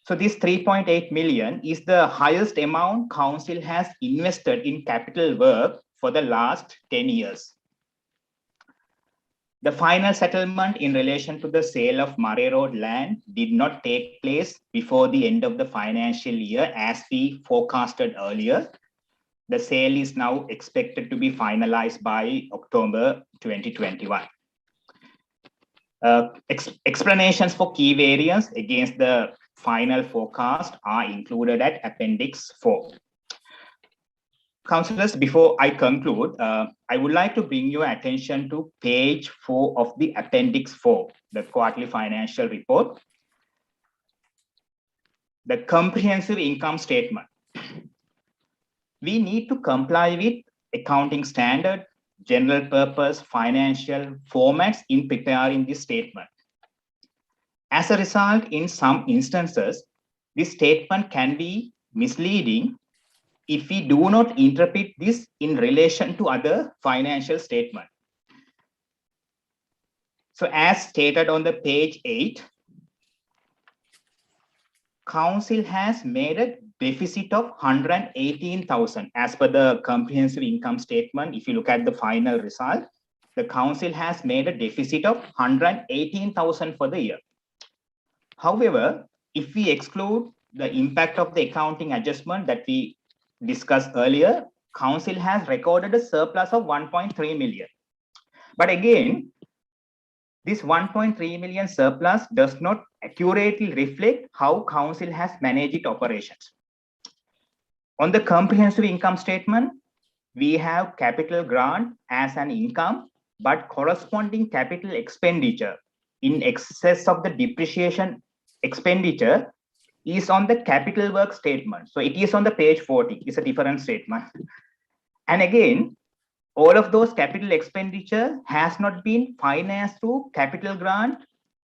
So this 3.8 million is the highest amount council has invested in capital work for the last 10 years. The final settlement in relation to the sale of Murray Road land did not take place before the end of the financial year as we forecasted earlier. The sale is now expected to be finalized by October 2021. Explanations for key variance against the final forecast are included at Appendix 4. Councillors, before I conclude, I would like to bring your attention to page 4 of the Appendix 4, the quarterly financial report. The comprehensive income statement. We need to comply with accounting standard, general purpose financial formats in preparing this statement. As a result, in some instances, this statement can be misleading if we do not interpret this in relation to other financial statements. So as stated on the page 8, council has made a deficit of 118,000 as per the comprehensive income statement. If you look at the final result, the council has made a deficit of 118,000 for the year. However, if we exclude the impact of the accounting adjustment that we discussed earlier, council has recorded a surplus of 1.3 million. But again, this 1.3 million surplus does not accurately reflect how council has managed its operations. On the comprehensive income statement, we have capital grant as an income, but corresponding capital expenditure in excess of the depreciation expenditure is on the capital work statement. So it is on the page 40, it's a different statement. And again, all of those capital expenditure has not been financed through capital grant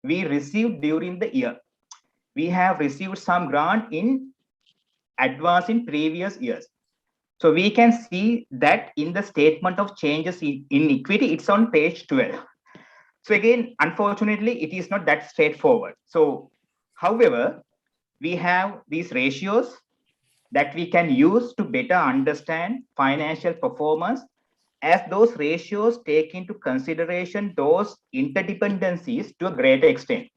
we received during the year. We have received some grant in advance in previous years. So we can see that in the statement of changes in equity, it's on page 12. So again, unfortunately, it is not that straightforward. So, however, we have these ratios that we can use to better understand financial performance, as those ratios take into consideration those interdependencies to a greater extent.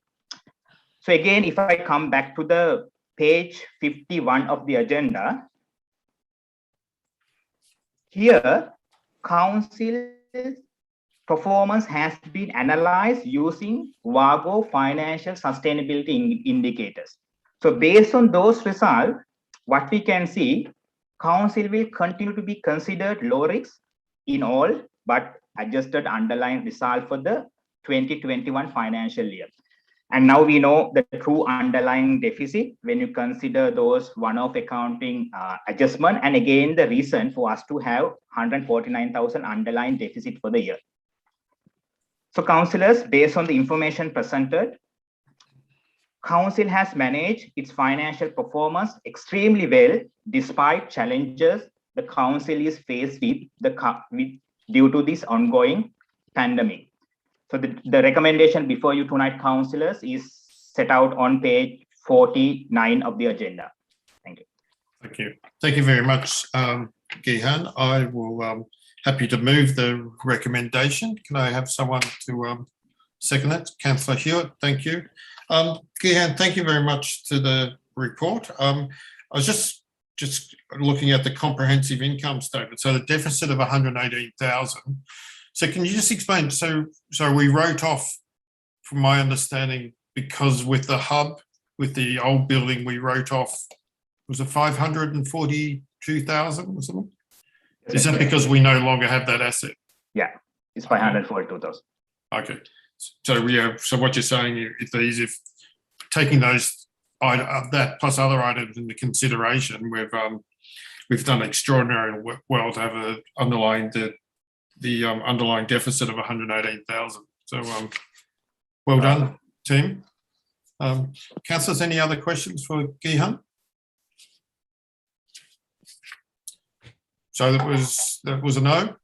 So again, if I come back to the page 51 of the agenda, here, council performance has been analyzed using WAGO financial sustainability indicators. So based on those results, what we can see, council will continue to be considered low risk in all but adjusted underlying result for the 2021 financial year. And now we know the true underlying deficit when you consider those one-off accounting adjustment. And again, the reason for us to have 149,000 underlying deficit for the year. So councillors, based on the information presented, council has managed its financial performance extremely well, despite challenges the council is faced with due to this ongoing pandemic. So the recommendation before you tonight, councillors, is set out on page 49 of the agenda. Thank you. Thank you. Thank you very much, Gihan. I will happy to move the recommendation. Can I have someone to second it? Councillor Hewitt, thank you. Gihan, thank you very much to the report. I was just looking at the comprehensive income statement. So the deficit of 118,000. So can you just explain? So we wrote off, from my understanding, because with the hub, with the old building, we wrote off, was it 542,000 or something? Is that because we no longer have that asset? Yeah, it's 542,000. Okay. So yeah, so what you're saying, if taking those that plus other items into consideration, we've done extraordinarily well to have a underlying underlying deficit of 118,000. So well done, team. Councillors, any other questions for Gihan? So that was a no.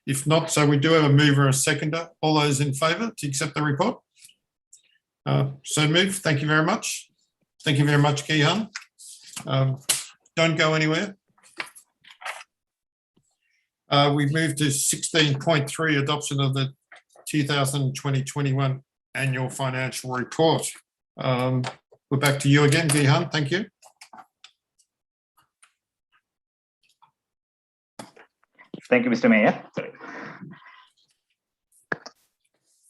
If not, so we do have a mover and a seconder. All those in favour to accept the report? So move. Thank you very much. Thank you very much, Gihan. Don't go anywhere. We move to 16.3, adoption of the 2020-21 annual financial report. We're back to you again, Gihan. Thank you. Thank you, Mr. Mayor. Sorry.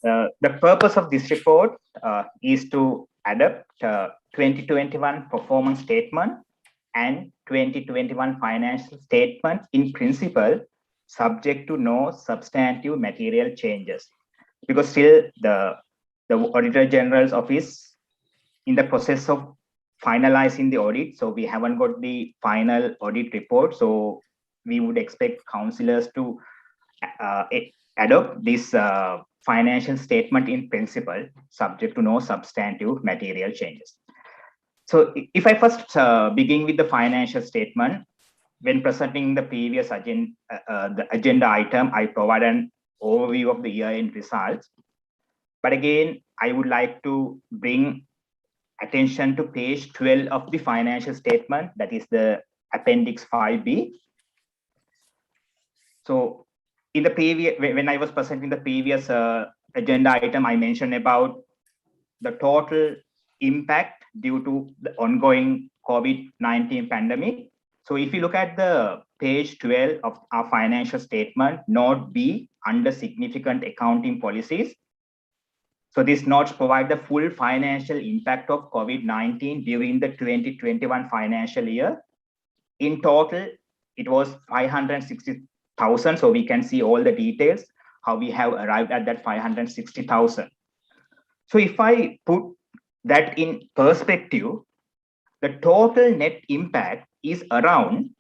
The purpose of this report is to adopt 2021 performance statement and 2021 financial statement in principle, subject to no substantive material changes, because still the Auditor General's office in the process of finalizing the audit, so we haven't got the final audit report. So we would expect councillors to adopt this financial statement in principle, subject to no substantive material changes. So if I first begin with the financial statement, when presenting the previous agenda item, I provide an overview of the year-end results. But again, I would like to bring attention to page 12 of the financial statement, that is the Appendix 5B. So in the previous, when I was presenting the previous agenda item, I mentioned about the total impact due to the ongoing COVID-19 pandemic. So if you look at the page 12 of our financial statement, note B, under significant accounting policies, So these notes provide the full financial impact of COVID-19 during the 2021 financial year. In total, it was 560,000. So we can see all the details, how we have arrived at that 560,000. So if I put that in perspective, the total net impact is around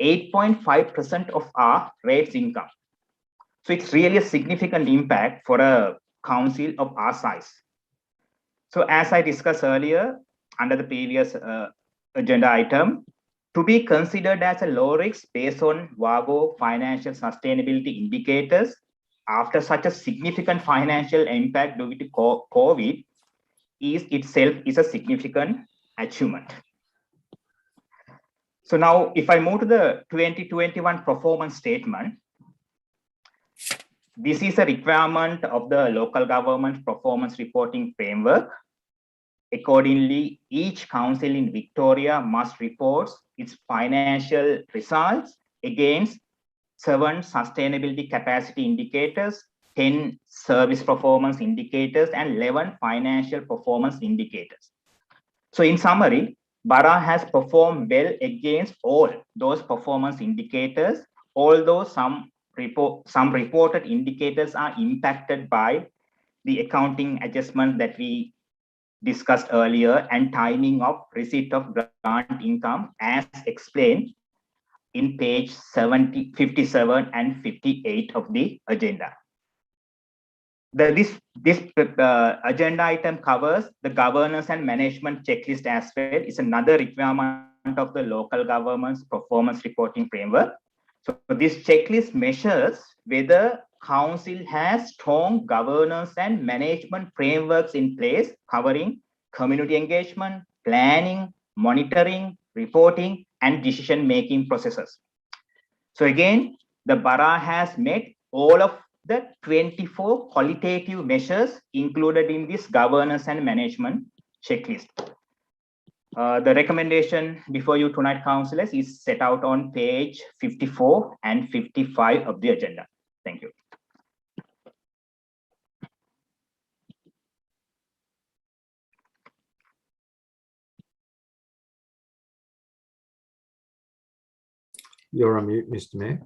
8.5% of our rates income. So it's really a significant impact for a council of our size. So as I discussed earlier, under the previous agenda item, to be considered as a low risk based on WAGO financial sustainability indicators after such a significant financial impact due to COVID is itself a significant achievement. So now if I move to the 2021 performance statement, this is a requirement of the local government performance reporting framework. Accordingly, each council in Victoria must report its financial results against 7 sustainability capacity indicators, 10 service performance indicators, and 11 financial performance indicators. So in summary, Borough has performed well against all those performance indicators, although some reported indicators are impacted by the accounting adjustment that we discussed earlier and timing of receipt of grant income as explained in page 57 and 58 of the agenda. This agenda item covers the governance and management checklist as well. It's another requirement of the local government's performance reporting framework. So this checklist measures whether council has strong governance and management frameworks in place covering community engagement, planning, monitoring, reporting, and decision-making processes. So again, the Borough has met all of the 24 qualitative measures included in this governance and management checklist. The recommendation before you tonight, councillors, is set out on page 54 and 55 of the agenda. Thank you. You're on mute, Mr. Mayor.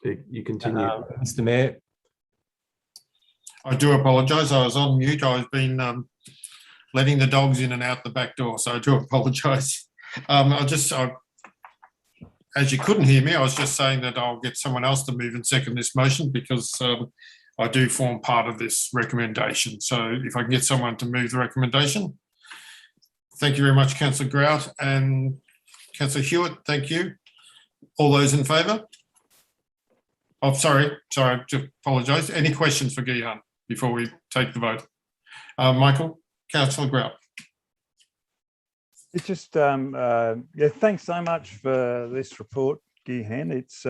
You continue. Mr. Mayor. I do apologise. I was on mute. I've been letting the dogs in and out the back door, so I do apologise. As you couldn't hear me, I was just saying that I'll get someone else to move and second this motion because I do form part of this recommendation. So if I can get someone to move the recommendation. Thank you very much, Councillor Grout and Councillor Hewitt. Thank you. All those in favour? Oh, sorry, I just apologise. Any questions for Gihan before we take the vote? Michael, Councillor Grout. It's just, yeah, thanks so much for this report, Gihan. It's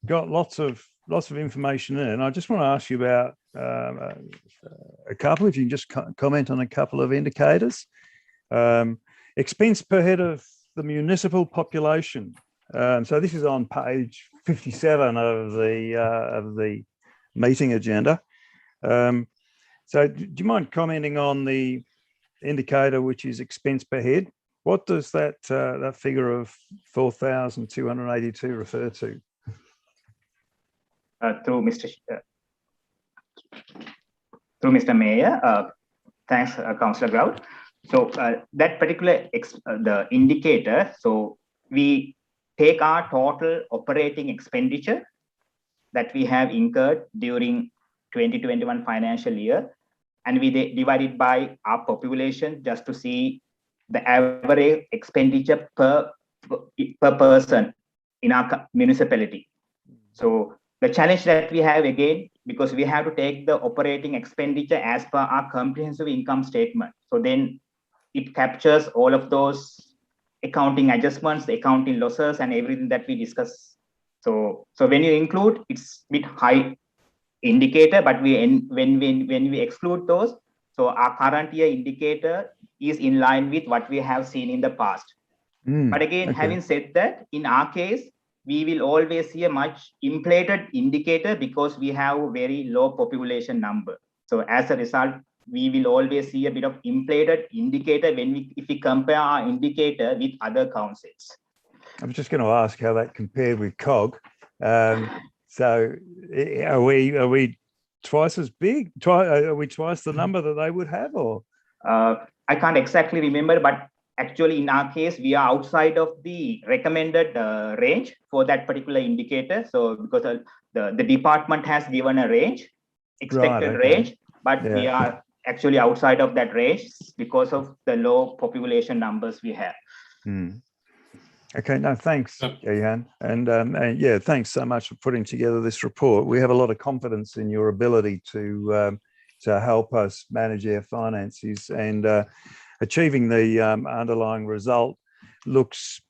got lots of information in it. And I just want to ask you about a couple, if you can just comment on a couple of indicators. Expense per head of the municipal population. So this is on page 57 of the meeting agenda. So do you mind commenting on the indicator, which is expense per head? What does that figure of 4,282 refer to? Through Mr. Mayor, thanks, Councillor Grout. So that particular the indicator, so we take our total operating expenditure that we have incurred during 2021 financial year, and we divide it by our population just to see the average expenditure per person in our municipality. So the challenge that we have again, because we have to take the operating expenditure as per our comprehensive income statement. So then it captures all of those accounting adjustments, the accounting losses, and everything that we discuss. So when you include, it's a bit high indicator, but when we exclude those, so our current year indicator is in line with what we have seen in the past. But again, having said that, in our case, we will always see a much inflated indicator because we have a very low population number. So as a result, we will always see a bit of inflated indicator if we compare our indicator with other councils. I was just going to ask how that compared with COG. So are we twice as big? Are we twice the number that they would have, or? I can't exactly remember, but actually in our case, we are outside of the recommended range for that particular indicator. So because the department has given a range, expected range, but we are actually outside of that range because of the low population numbers we have. Okay, no, thanks, Gihan. And yeah, thanks so much for putting together this report. We have a lot of confidence in your ability to help us manage our finances, and achieving the underlying result looks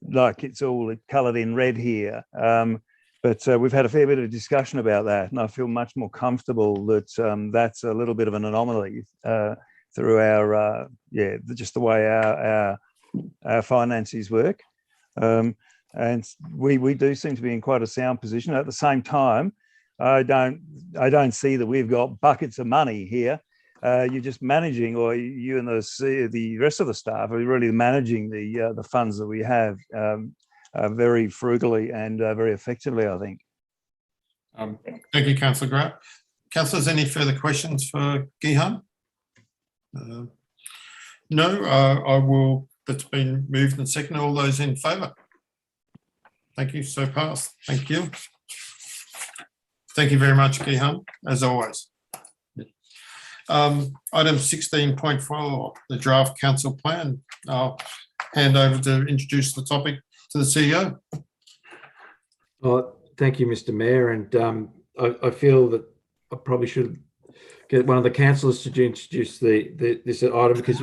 like it's all coloured in red here. But we've had a fair bit of discussion about that, and I feel much more comfortable that that's a little bit of an anomaly through our, just the way our finances work. And we do seem to be in quite a sound position. At the same time, I don't see that we've got buckets of money here. You're just managing, or you and the rest of the staff are really managing the funds that we have very frugally and very effectively, I think. Thank you, Councillor Grant. Councillors, any further questions for Gihan? No, I will. That's been moved and seconded. All those in favour? Thank you. So passed. Thank you. Thank you very much, Gihan, as always. Item 16.4, the draft council plan. I'll hand over to introduce the topic to the CEO. Well, thank you, Mr. Mayor. And I feel that I probably should get one of the councillors to introduce this item, because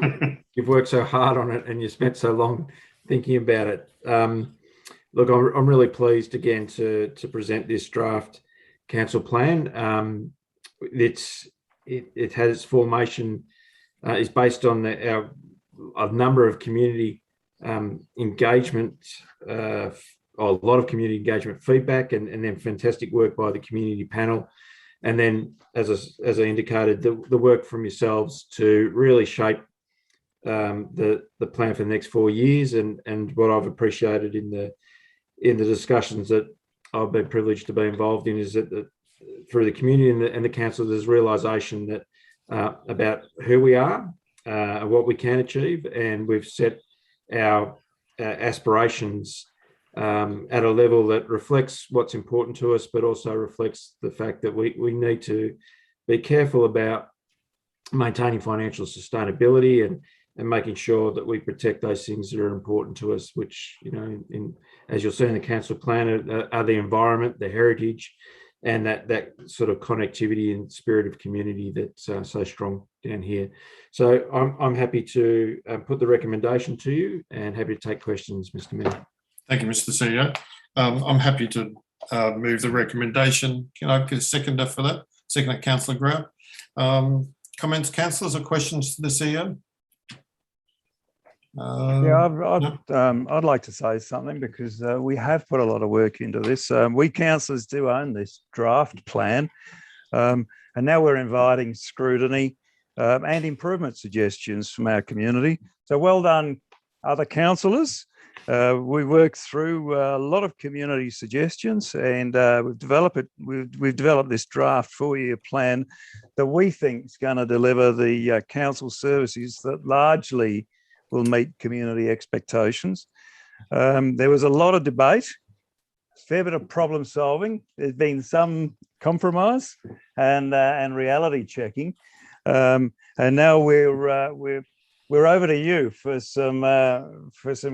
you've worked so hard on it and you spent so long thinking about it. Look, I'm really pleased again to present this draft council plan. It has its formation is based on a number of community engagement, a lot of community engagement feedback, and then fantastic work by the community panel. And then, as I indicated, the work from yourselves to really shape the plan for the next 4 years. And what I've appreciated in the discussions that I've been privileged to be involved in is that through the community and the council, there's realisation that about who we are, what we can achieve, and we've set our aspirations at a level that reflects what's important to us, but also reflects the fact that we need to be careful about maintaining financial sustainability and making sure that we protect those things that are important to us, which, as you'll see in the council plan, are the environment, the heritage, and that sort of connectivity and spirit of community that's so strong down here. So I'm happy to put the recommendation to you, and happy to take questions, Mr. Mayor. Thank you, Mr. CEO. I'm happy to move the recommendation. Can I get a seconder for that? Seconder, Councillor Grant. Comments, councillors, or questions to the CEO? I'd like to say something, because we have put a lot of work into this. We councillors do own this draft plan, and now we're inviting scrutiny and improvement suggestions from our community. So well done, other councillors. We worked through a lot of community suggestions, and we've developed this draft 4-year plan that we think is going to deliver the council services that largely will meet community expectations. There was a lot of debate, a fair bit of problem solving. There's been some compromise and reality checking, and now we're over to you for some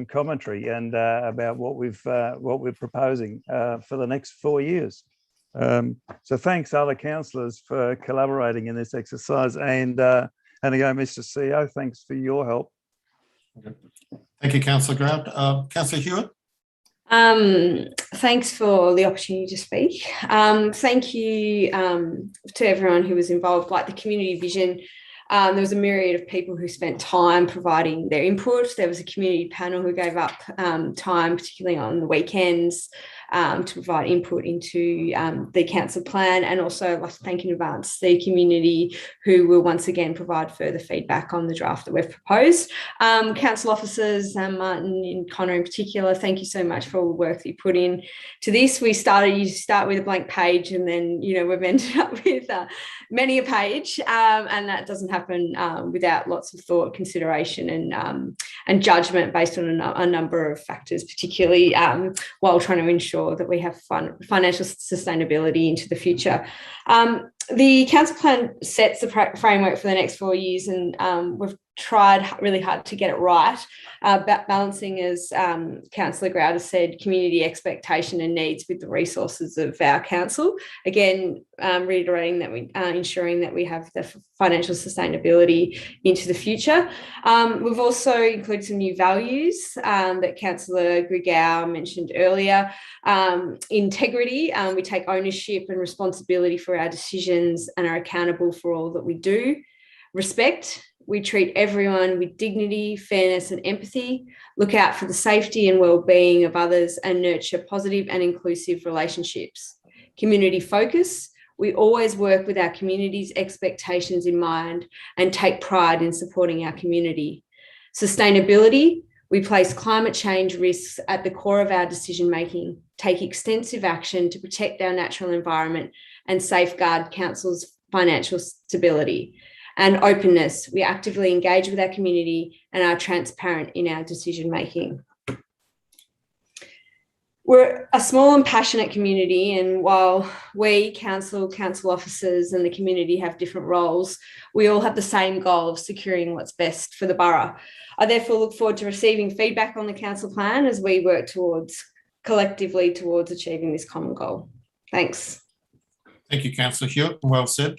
commentary and about what we're proposing for the next 4 years. So thanks, other councillors, for collaborating in this exercise, and again, Mr. CEO, thanks for your help. Thank you, Councillor Grant. Councillor Hewitt. Thanks for the opportunity to speak. Thank you to everyone who was involved, like the community vision. There was a myriad of people who spent time providing their input. There was a community panel who gave up time, particularly on the weekends. to provide input into the council plan, and also I'd like to thank in advance the community who will once again provide further feedback on the draft that we've proposed. Council officers, Martin and Connor in particular, thank you so much for all the work that you put in to this. You start with a blank page, and then we've ended up with many a page, and that doesn't happen without lots of thought, consideration, and judgment based on a number of factors, particularly while trying to ensure that we have financial sustainability into the future. The council plan sets the framework for the next 4 years, and we've tried really hard to get it right, balancing, as Councillor Grau has said, community expectation and needs with the resources of our council. Again, reiterating that we ensuring that we have the financial sustainability into the future. We've also included some new values that Councillor Grigau mentioned earlier. Integrity, we take ownership and responsibility for our decisions and are accountable for all that we do. Respect, we treat everyone with dignity, fairness and empathy, look out for the safety and well-being of others, and nurture positive and inclusive relationships. Community focus, we always work with our community's expectations in mind and take pride in supporting our community. Sustainability, we place climate change risks at the core of our decision-making, take extensive action to protect our natural environment and safeguard council's financial stability. And openness, we actively engage with our community and are transparent in our decision-making. We're a small and passionate community, and while we, council officers and the community have different roles, we all have the same goal of securing what's best for the borough. I therefore look forward to receiving feedback on the council plan as we work collectively towards achieving this common goal. Thanks. Thank you, Councillor Hewitt. Well said.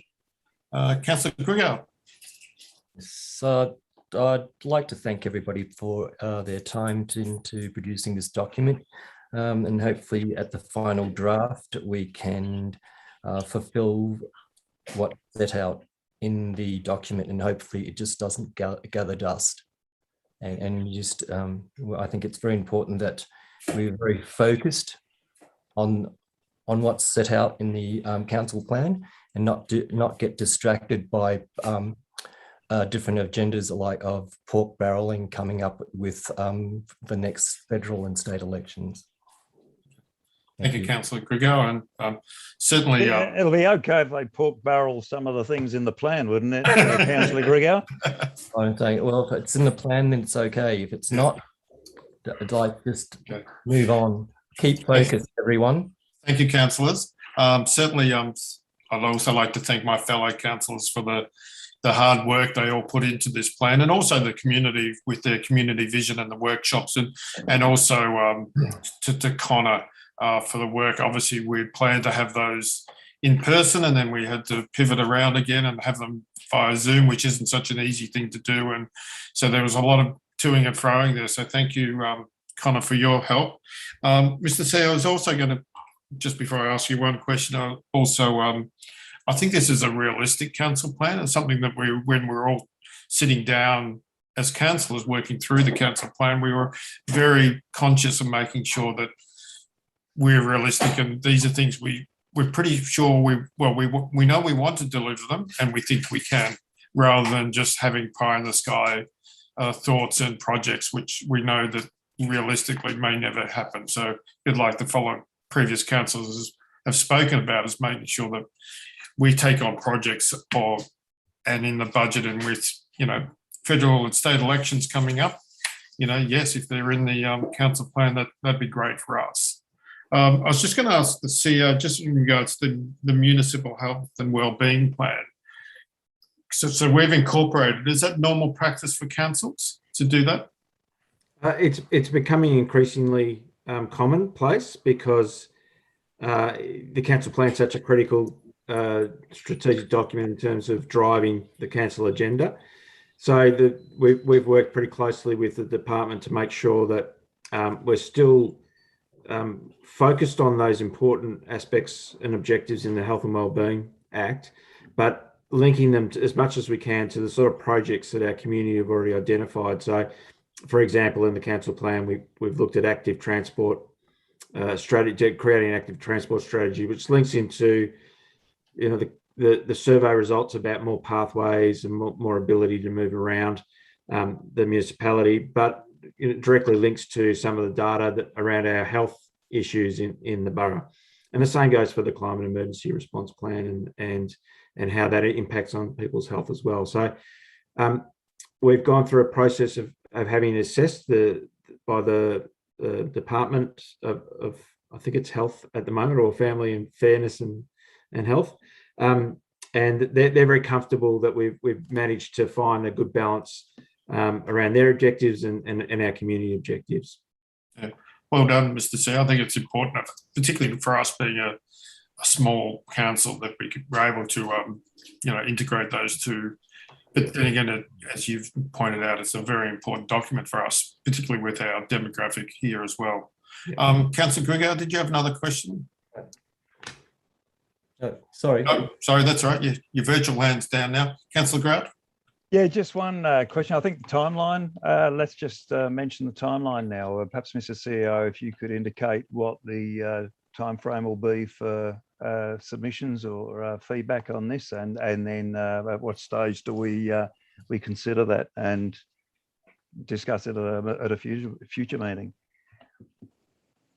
Councillor Grigau. So I'd like to thank everybody for their time into producing this document, and hopefully at the final draft we can fulfill what's set out in the document, and hopefully it just doesn't gather dust. And just I think it's very important that we're very focused on what's set out in the council plan, and not get distracted by different agendas like of pork barrelling coming up with the next federal and state elections. Thank you, Councillor Grigau, and certainly it'll be okay if they pork barrel some of the things in the plan, wouldn't it, Councillor Grigau? I'm saying, well, if it's in the plan, then it's okay. If it's not, like, just move on. Keep focused, everyone. Thank you, councillors. Certainly, I'd also like to thank my fellow councillors for the hard work they all put into this plan, and also the community with their community vision and the workshops, and also to Connor for the work. Obviously, we planned to have those in person, and then we had to pivot around again and have them via Zoom, which isn't such an easy thing to do. And so there was a lot of toing and froing there. So thank you, Connor, for your help. Mr. CEO, I was also going to, just before I ask you one question, I think this is a realistic council plan, and something that when we're all sitting down as councillors working through the council plan, we were very conscious of making sure that we're realistic, and these are things we're pretty sure we know we want to deliver them, and we think we can, rather than just having pie in the sky thoughts and projects which we know that realistically may never happen. So I'd like to follow previous councillors have spoken about, is making sure that we take on projects and in the budget, and with federal and state elections coming up, yes, if they're in the council plan, that'd be great for us. I was just going to ask the CEO, just in regards to the municipal health and wellbeing plan. So we've incorporated, is that normal practice for councils to do that? It's becoming increasingly commonplace, because the council plan is such a critical strategic document in terms of driving the council agenda. So we've worked pretty closely with the department to make sure that we're still focused on those important aspects and objectives in the Health and Wellbeing Act, but linking them as much as we can to the sort of projects that our community have already identified. So, for example, in the council plan, we've looked at active transport strategy, creating an active transport strategy, which links into, you know, the survey results about more pathways and more ability to move around the municipality, but it directly links to some of the data around our health issues in the borough. And the same goes for the climate emergency response plan and how that impacts on people's health as well. So we've gone through a process of having assessed by the Department of I think it's health at the moment, or family and fairness and health. And they're very comfortable that we've managed to find a good balance around their objectives and our community objectives. Yeah. Well done, Mr. C. I think it's important, particularly for us being a small council, that we're able to integrate those two. But then again, as you've pointed out, it's a very important document for us, particularly with our demographic here as well. Yeah. Councillor Grigau, did you have another question? Sorry. No, sorry, that's all right. Your virtual hand's down now. Councillor Grout? Yeah, just one question. I think the timeline, let's just mention the timeline now. Perhaps, Mr. CEO, if you could indicate what the timeframe will be for submissions or feedback on this, and then at what stage do we consider that and discuss it at a future meeting?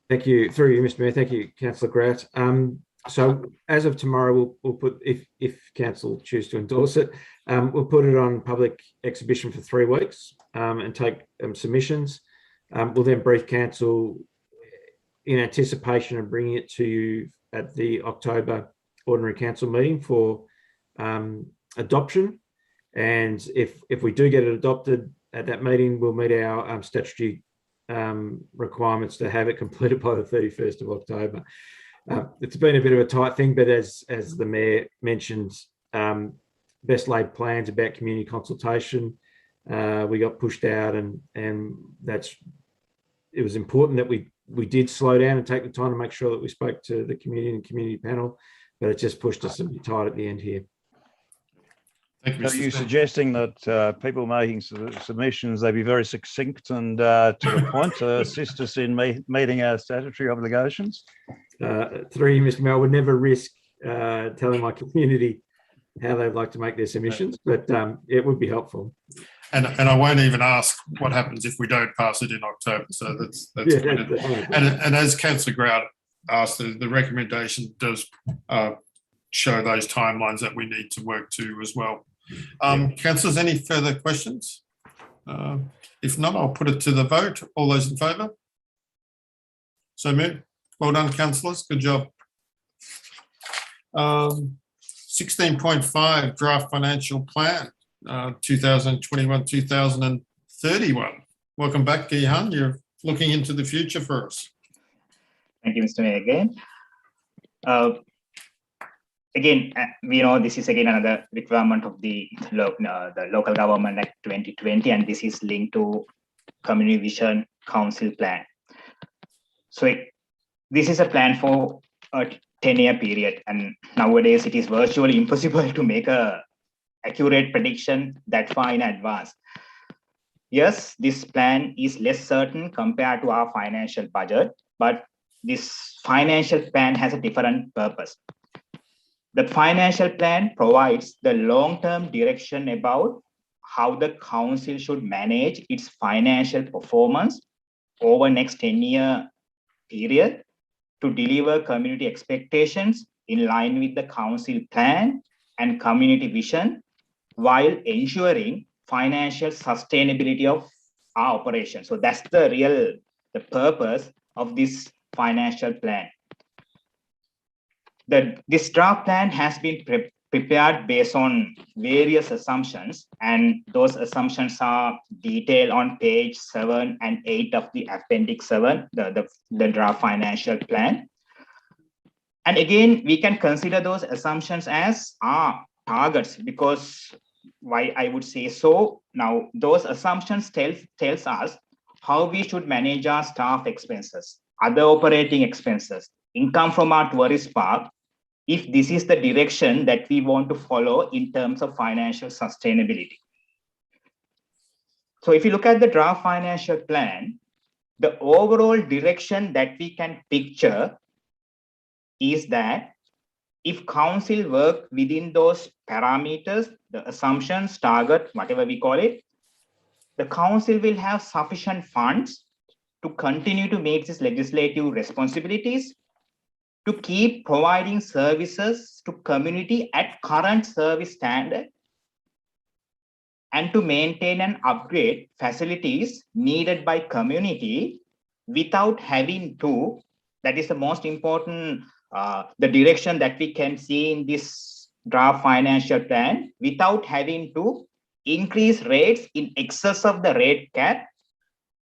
Thank you. Through you, Mr. Mayor. Thank you, Councillor Grout. So as of tomorrow, we'll put, if council choose to endorse it, we'll put it on public exhibition for 3 weeks and take submissions. We'll then brief council in anticipation of bringing it to you at the October ordinary council meeting for adoption. And if we do get it adopted at that meeting, we'll meet our statutory requirements to have it completed by the 31st of October. It's been a bit of a tight thing, but as the Mayor mentioned, best laid plans about community consultation, we got pushed out, and it was important that we did slow down and take the time to make sure that we spoke to the community and community panel, but it just pushed us a bit tight at the end here. Thank you, Are you suggesting that people making submissions, they be very succinct and to the point to assist us in meeting our statutory obligations? Through you, Mr. Mayor, I would never risk telling my community how they'd like to make their submissions, but it would be helpful. And I won't even ask what happens if we don't pass it in October. So that's and as Councillor Grout asked, the recommendation does show those timelines that we need to work to as well. Councillors, any further questions? If not, I'll put it to the vote. All those in favour? So moved. Well done, councillors. Good job. 16.5 draft financial plan, 2021-2031. Welcome back, Gihan. You're looking into the future for us. Thank you, Mr. Mayor, again. Again, we know this is again another requirement of the Local Government Act 2020, and this is linked to Community Vision Council Plan. So this is a plan for a 10-year period, and nowadays it is virtually impossible to make a accurate prediction that far in advance. Yes, this plan is less certain compared to our financial budget, but this financial plan has a different purpose. The financial plan provides the long-term direction about how the council should manage its financial performance over next 10-year period to deliver community expectations in line with the council plan and community vision, while ensuring financial sustainability of our operation. So that's the purpose of this financial plan. This draft plan has been prepared based on various assumptions, and those assumptions are detailed on page 7 and 8 of the appendix 7, the draft financial plan. And again, we can consider those assumptions as our targets, because why I would say so. Now, those assumptions tells us how we should manage our staff expenses, other operating expenses, income from our tourist park, if this is the direction that we want to follow in terms of financial sustainability. So if you look at the draft financial plan, the overall direction that we can picture is that if council work within those parameters, the assumptions, target, whatever we call it, the council will have sufficient funds to continue to make these legislative responsibilities, to keep providing services to community at current service standard, and to maintain and upgrade facilities needed by community without having to, that is the most important, the direction that we can see in this draft financial plan, without having to increase rates in excess of the rate cap,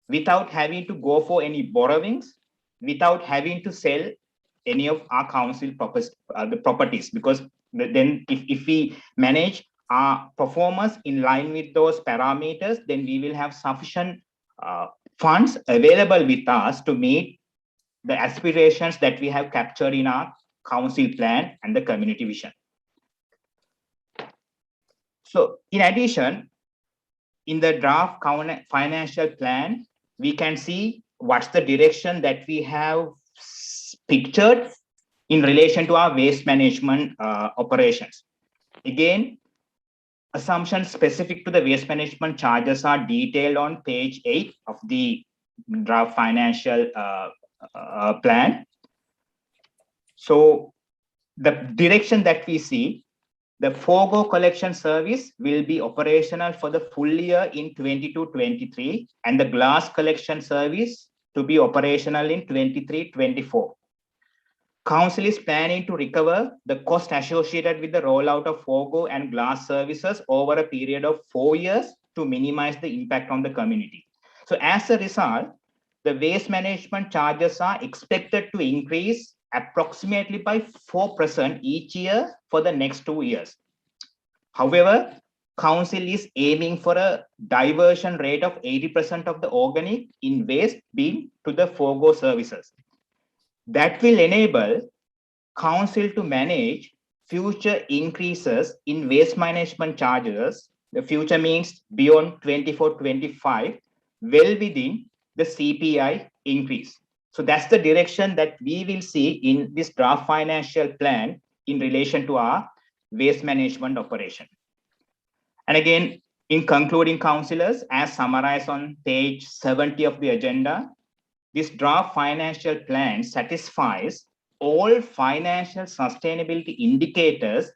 without having to go for any borrowings, without having to sell any of our council properties, because then if we manage our performance in line with those parameters, then we will have sufficient funds available with us to meet the aspirations that we have captured in our council plan and the community vision. So in addition, in the draft financial plan, we can see what's the direction that we have pictured in relation to our waste management operations. Again, assumptions specific to the waste management charges are detailed on page 8 of the draft financial plan. So the direction that we see, the FOGO collection service will be operational for the full year in 22-23, and the glass collection service to be operational in 23-24. Council is planning to recover the cost associated with the rollout of FOGO and glass services over a period of 4 years to minimize the impact on the community. So as a result, the waste management charges are expected to increase approximately by 4% each year for the next 2 years. However, Council is aiming for a diversion rate of 80% of the organic in waste bin to the FOGO services. That will enable Council to manage future increases in waste management charges. The future means beyond 24-25, well within the CPI increase. So that's the direction that we will see in this draft financial plan in relation to our waste management operation. And again, in concluding, councillors, as summarized on page 70 of the agenda, this draft financial plan satisfies all financial sustainability indicators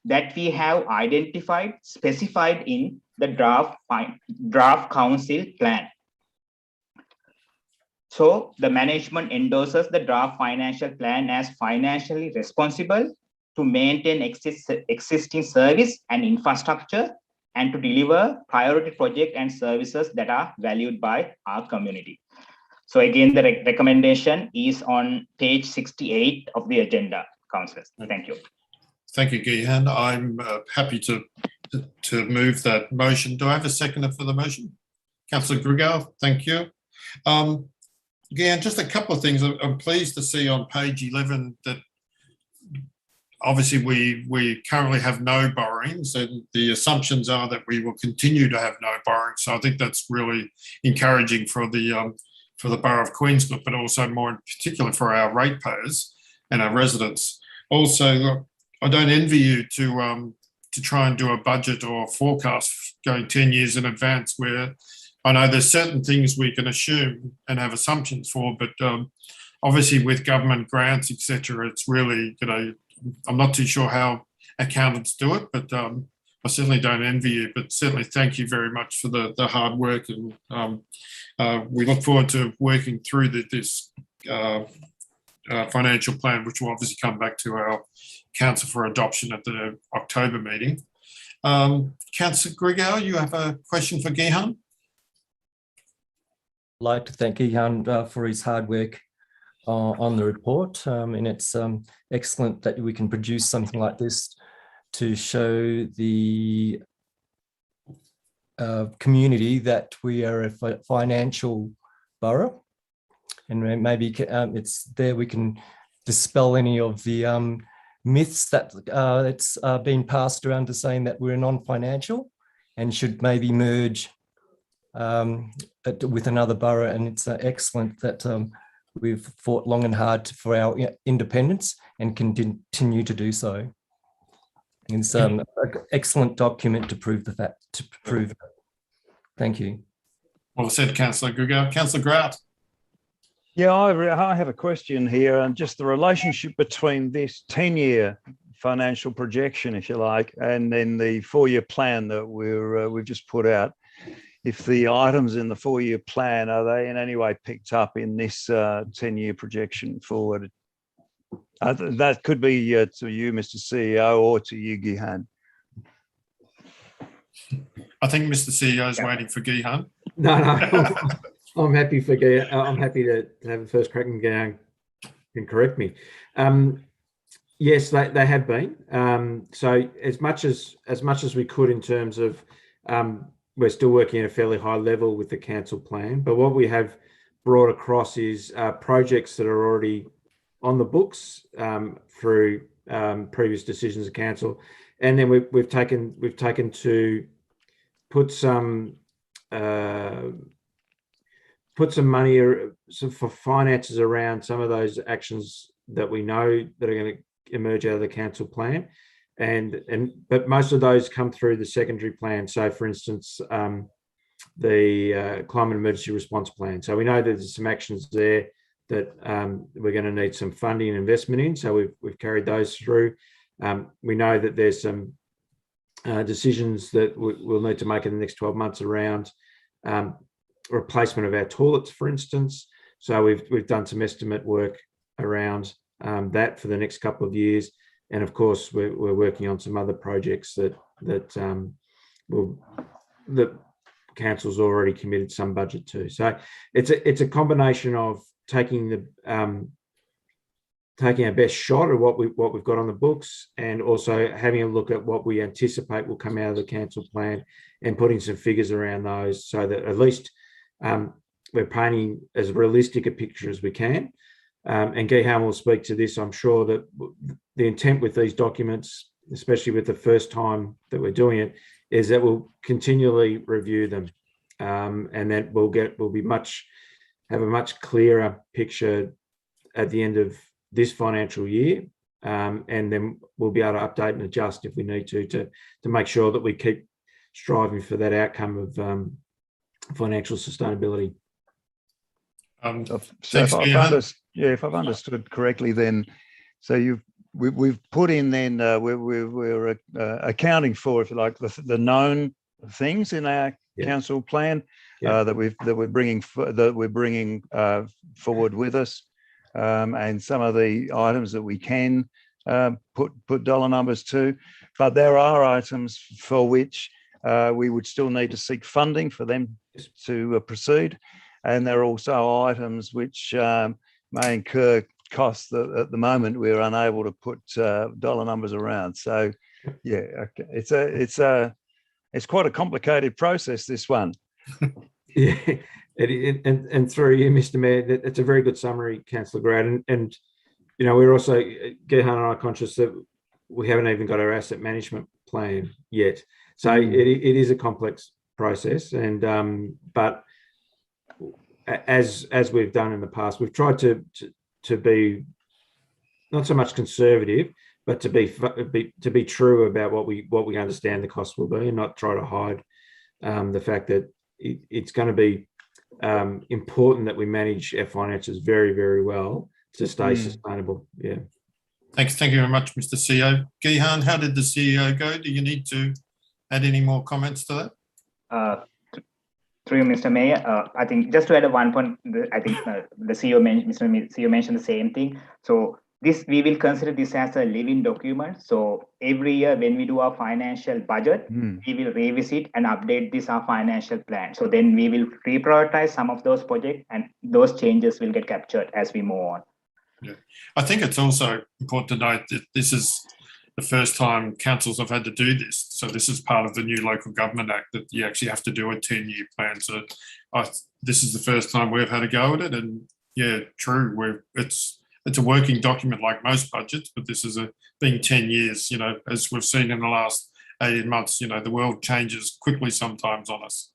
that we have identified, specified in the draft council plan. So the management endorses the draft financial plan as financially responsible to maintain existing service and infrastructure and to deliver priority project and services that are valued by our community. So again, the recommendation is on page 68 of the agenda, councillors. Thank you. Thank you, Gihan. I'm happy to move that motion. Do I have a seconder for the motion? Councillor Grigal, thank you. Gihan, just a couple of things. I'm pleased to see on page 11 that obviously we currently have no borrowings, and the assumptions are that we will continue to have no borrowings. So I think that's really encouraging for the Borough of Queensland, but also more in particular for our ratepayers and our residents. Also, I don't envy you to try and do a budget or forecast going 10 years in advance, where I know there's certain things we can assume and have assumptions for, but obviously with government grants, etc., it's really, I'm not too sure how accountants do it, but I certainly don't envy you, but certainly thank you very much for the hard work, and we look forward to working through this financial plan, which will obviously come back to our council for adoption at the October meeting. Councillor Grigal, you have a question for Gihan? I'd like to thank Gihan for his hard work on the report, and it's excellent that we can produce something like this to show the community that we are a financial borough, and maybe it's there we can dispel any of the myths that it's been passed around to saying that we're non-financial and should maybe merge with another borough, and it's excellent that we've fought long and hard for our independence and continue to do so. It's an excellent document to prove the fact. Thank you. Well said, Councillor Gugar. Councillor Grout. Yeah, I have a question here, and just the relationship between this 10-year financial projection, if you like, and then the 4-year plan that we've just put out. If the items in the 4-year plan, are they in any way picked up in this 10-year projection forward? That could be to you, Mr. CEO, or to you, Gihan. I think Mr. CEO is waiting for Gihan. No. I'm happy for Gihan. I'm happy to have the first crack and Gihan can correct me. Yes, they have been. So as much as we could in terms of we're still working at a fairly high level with the council plan, but what we have brought across is projects that are already on the books through previous decisions of council, and then we've taken to put some money for finances around some of those actions that we know that are going to emerge out of the council plan, but most of those come through the secondary plan. So, for instance, the climate emergency response plan. So we know that there's some actions there that we're going to need some funding and investment in. So we've carried those through. We know that there's some decisions that we'll need to make in the next 12 months around replacement of our toilets, for instance. So we've done some estimate work around that for the next couple of years. And of course, we're working on some other projects that council's already committed some budget to. So it's a combination of taking our best shot at what we've got on the books, and also having a look at what we anticipate will come out of the council plan and putting some figures around those, so that at least we're painting as realistic a picture as we can. And Gihan will speak to this. I'm sure that the intent with these documents, especially with the first time that we're doing it, is that we'll continually review them, and that we'll have a much clearer picture at the end of this financial year, and then we'll be able to update and adjust if we need to make sure that we keep striving for that outcome of financial sustainability. If I've understood correctly, then so we've put in then we're accounting for, if you like, the known things in our council plan that we're bringing forward with us, and some of the items that we can put dollar numbers to, but there are items for which we would still need to seek funding for them to proceed, and there are also items which may incur costs that at the moment we're unable to put dollar numbers around. So it's quite a complicated process, this one. Yeah, and through you, Mr. Mayor, it's a very good summary, Councillor Grad, and we're also, Gihan and I, are conscious that we haven't even got our asset management plan yet. So it is a complex process, and but as we've done in the past, we've tried to be not so much conservative, but to be true about what we understand the cost will be, and not try to hide the fact that it's going to be important that we manage our finances very, very well to stay sustainable. Yeah. Thank you very much, Mr. CEO. Gihan, how did the CEO go? Do you need to add any more comments to that? Through you, Mr. Mayor, I think just to add one point, I think the CEO mentioned the same thing. So we will consider this as a living document. So every year when we do our financial budget, we will revisit and update our financial plan. So then we will reprioritize some of those projects, and those changes will get captured as we move on. Yeah. I think it's also important to note that this is the first time councils have had to do this. So this is part of the new Local Government Act, that you actually have to do a 10-year plan. So this is the first time we've had a go at it. And yeah, true, it's a working document like most budgets, but this is being 10 years, as we've seen in the last 18 months, the world changes quickly sometimes on us.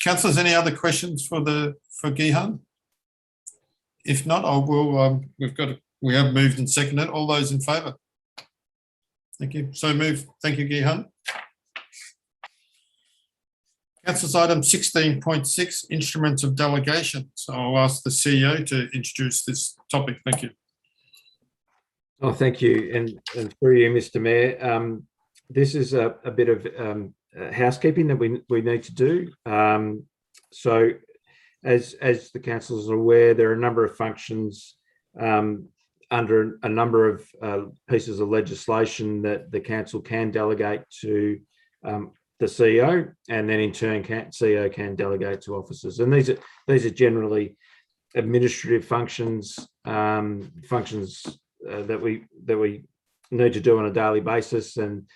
Councillors, any other questions for Gihan? If not, I will. We have moved and seconded. All those in favour? Thank you. So moved. Thank you, Gihan. Councillors, item 16.6, instruments of delegation. So I'll ask the CEO to introduce this topic. Thank you. Oh, thank you. And through you, Mr. Mayor, this is a bit of housekeeping that we need to do. So as the councillors are aware, there are a number of functions under a number of pieces of legislation that the council can delegate to the CEO, and then in turn CEO can delegate to officers. And these are generally administrative functions, that we need to do on a daily basis, and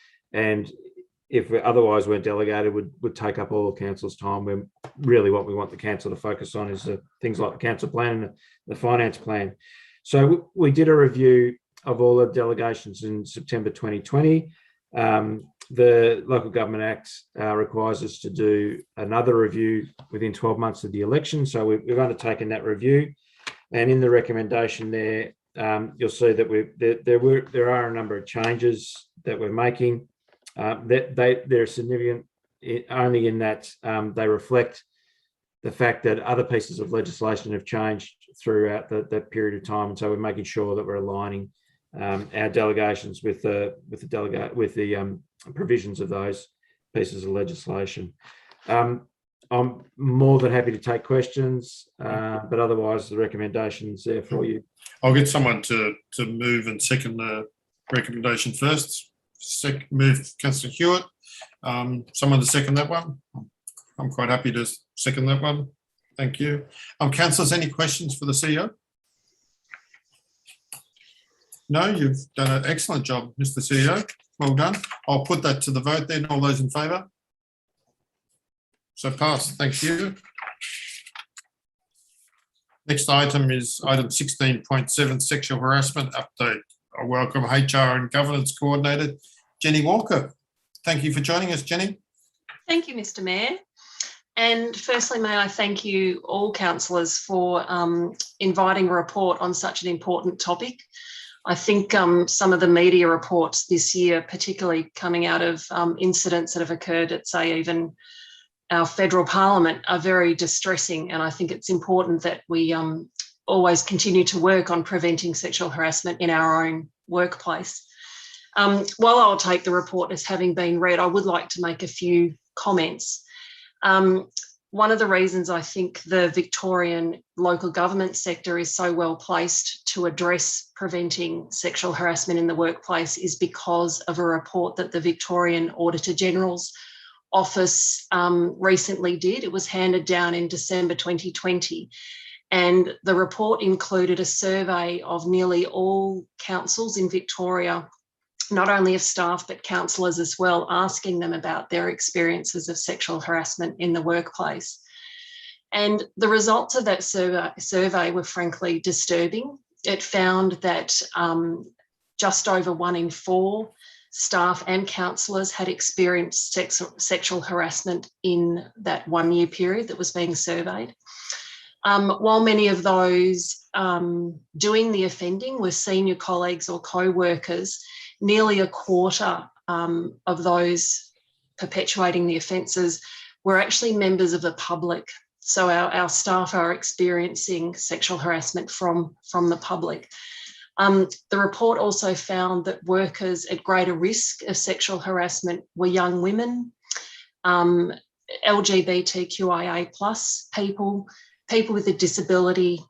if we otherwise weren't delegated, would take up all the council's time. When really what we want the council to focus on is things like the council plan and the finance plan. So we did a review of all the delegations in September 2020. The Local Government Act requires us to do another review within 12 months of the election. So we've undertaken that review, and in the recommendation there, you'll see that there are a number of changes that we're making. They're significant only in that they reflect the fact that other pieces of legislation have changed throughout that period of time, and so we're making sure that we're aligning our delegations with the provisions of those pieces of legislation. I'm more than happy to take questions, but otherwise the recommendation's there for you. I'll get someone to move and second the recommendation first. Move Councillor Hewitt. Someone to second that one. I'm quite happy to second that one. Thank you. Councillors, any questions for the CEO? No, you've done an excellent job, Mr. CEO. Well done. I'll put that to the vote then. All those in favour? So passed. Thank you. Next item is item 16.7, sexual harassment update. I welcome HR and Governance Coordinator, Jenny Walker. Thank you for joining us, Jenny. Thank you, Mr. Mayor. And firstly, may I thank you all councillors for inviting a report on such an important topic. I think some of the media reports this year, particularly coming out of incidents that have occurred at, say, even our federal parliament, are very distressing. And I think it's important that we always continue to work on preventing sexual harassment in our own workplace. While I'll take the report as having been read, I would like to make a few comments. One of the reasons I think the Victorian local government sector is so well placed to address preventing sexual harassment in the workplace is because of a report that the Victorian Auditor General's Office recently did. It was handed down in December 2020. And the report included a survey of nearly all councils in Victoria, not only of staff, but councillors as well, asking them about their experiences of sexual harassment in the workplace. And the results of that survey were frankly disturbing. It found that just over 1 in 4 staff and councillors had experienced sexual harassment in that 1 year period that was being surveyed. While many of those doing the offending were senior colleagues or co-workers, nearly a quarter of those perpetuating the offences were actually members of the public. So our staff are experiencing sexual harassment from the public. The report also found that workers at greater risk of sexual harassment were young women, LGBTQIA+ people, people with a disability,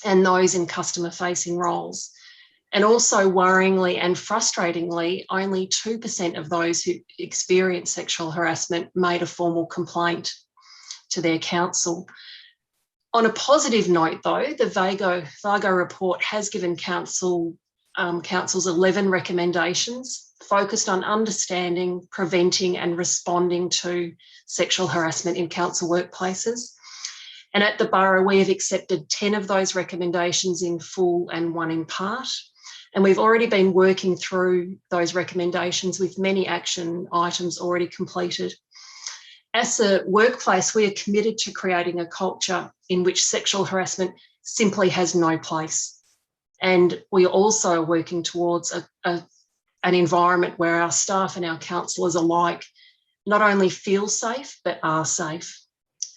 and those in customer-facing roles. And also worryingly and frustratingly, only 2% of those who experienced sexual harassment made a formal complaint to their council. On a positive note, though, the VAGO report has given councils 11 recommendations focused on understanding, preventing and responding to sexual harassment in council workplaces. And at the borough, we have accepted 10 of those recommendations in full and 1 in part. And we've already been working through those recommendations with many action items already completed. As a workplace, we are committed to creating a culture in which sexual harassment simply has no place. And we also are working towards an environment where our staff and our counsellors alike not only feel safe, but are safe.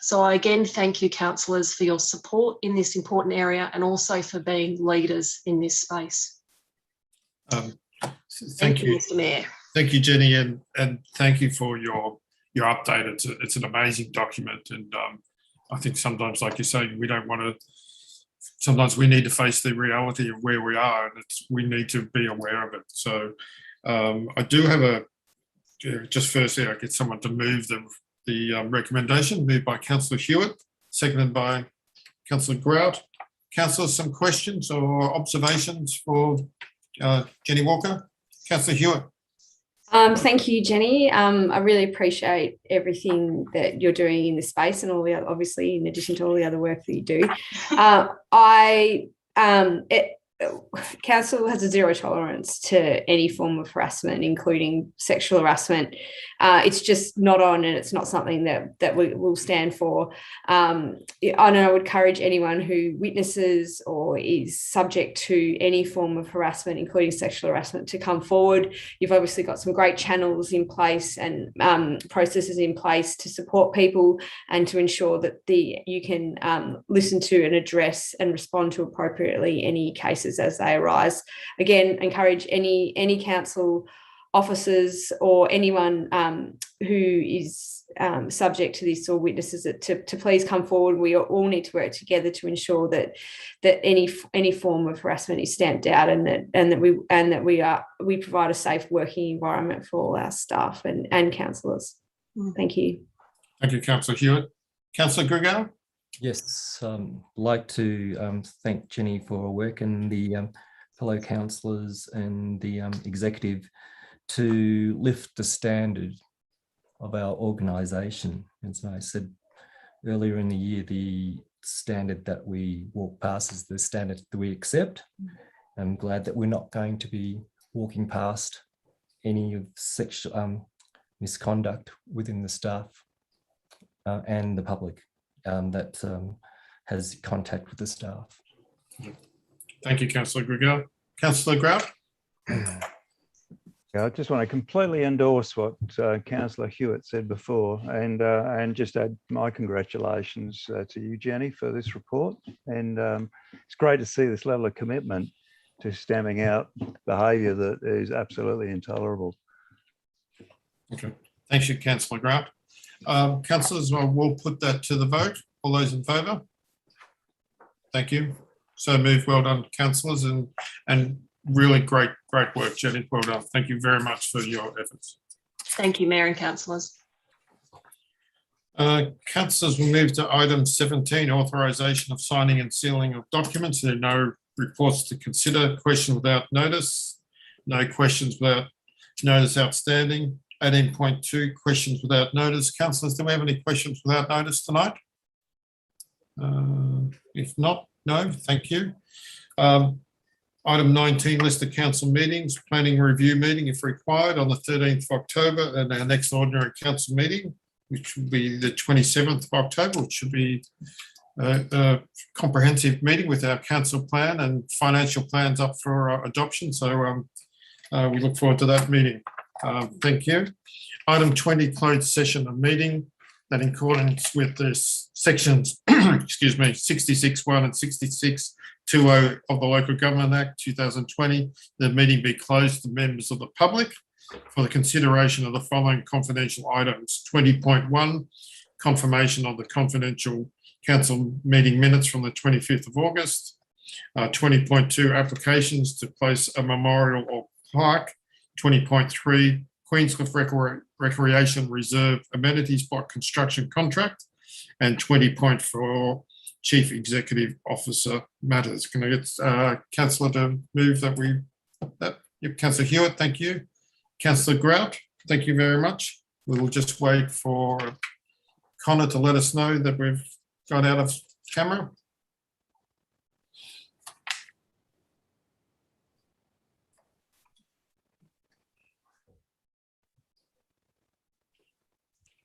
So I again thank you, counsellors, for your support in this important area and also for being leaders in this space. Thank you, Mr. Mayor. Thank you, Jenny, and thank you for your update. It's an amazing document, and I think sometimes, like you say, we don't want to. Sometimes we need to face the reality of where we are, and we need to be aware of it. So I do have just firstly, I get someone to move the recommendation, moved by Councillor Hewitt, seconded by Councillor Grout. Councillors, some questions or observations for Jenny Walker? Councillor Hewitt. Thank you, Jenny. I really appreciate everything that you're doing in this space and all the other, obviously, in addition to all the other work that you do. Council has a zero tolerance to any form of harassment, including sexual harassment. It's just not on, and it's not something that we will stand for. I would encourage anyone who witnesses or is subject to any form of harassment, including sexual harassment, to come forward. You've obviously got some great channels in place and processes in place to support people and to ensure that you can listen to and address and respond to appropriately any cases as they arise. Again, encourage any council officers or anyone who is subject to this or witnesses it to please come forward. We all need to work together to ensure that any form of harassment is stamped out and that we provide a safe working environment for all our staff and councillors. Thank you. Thank you, Councillor Hewitt. Councillor Gregow. Yes, like to thank Jenny for her work and the fellow councillors and the executive to lift the standard of our organisation. As I said earlier in the year, the standard that we walk past is the standard that we accept. I'm glad that we're not going to be walking past any of sexual misconduct within the staff and the public that has contact with the staff. Thank you, Councillor Gregow. Councillor Grout. Yeah, I just want to completely endorse what Councillor Hewitt said before, and just add my congratulations to you, Jenny, for this report. And it's great to see this level of commitment to stemming out behaviour that is absolutely intolerable. Okay, thank you, Councillor Grout. Councillors, we'll put that to the vote. All those in favour? Thank you. So moved. Well done, councillors, and really great work, Jenny. Well done. Thank you very much for your efforts. Thank you, Mayor and councillors. Councillors, we move to item 17, authorisation of signing and sealing of documents. There are no reports to consider. Question without notice. No questions without notice outstanding. 18.2, questions without notice. Councillors, do we have any questions without notice tonight? If not, no, thank you. Item 19, list of council meetings, planning review meeting if required on the 13th of October, and our next ordinary council meeting, which will be the 27th of October, which should be a comprehensive meeting with our council plan and financial plans up for adoption. So we look forward to that meeting. Thank you. Item 20, closed session of meeting. That in accordance with the sections, excuse me, 66(1) and 66(20) of the Local Government Act 2020, the meeting be closed to members of the public for the consideration of the following confidential items. 20.1, confirmation of the confidential council meeting minutes from the 25th of August. 20.2, applications to place a memorial or plaque. 20.3, Queensland Recreation Reserve amenity spot construction contract, and 20.4, Chief Executive Officer matters. Can I get Councillor to move that we, Councillor Hewitt, thank you. Councillor Grout, thank you very much. We will just wait for Connor to let us know that we've got out of camera.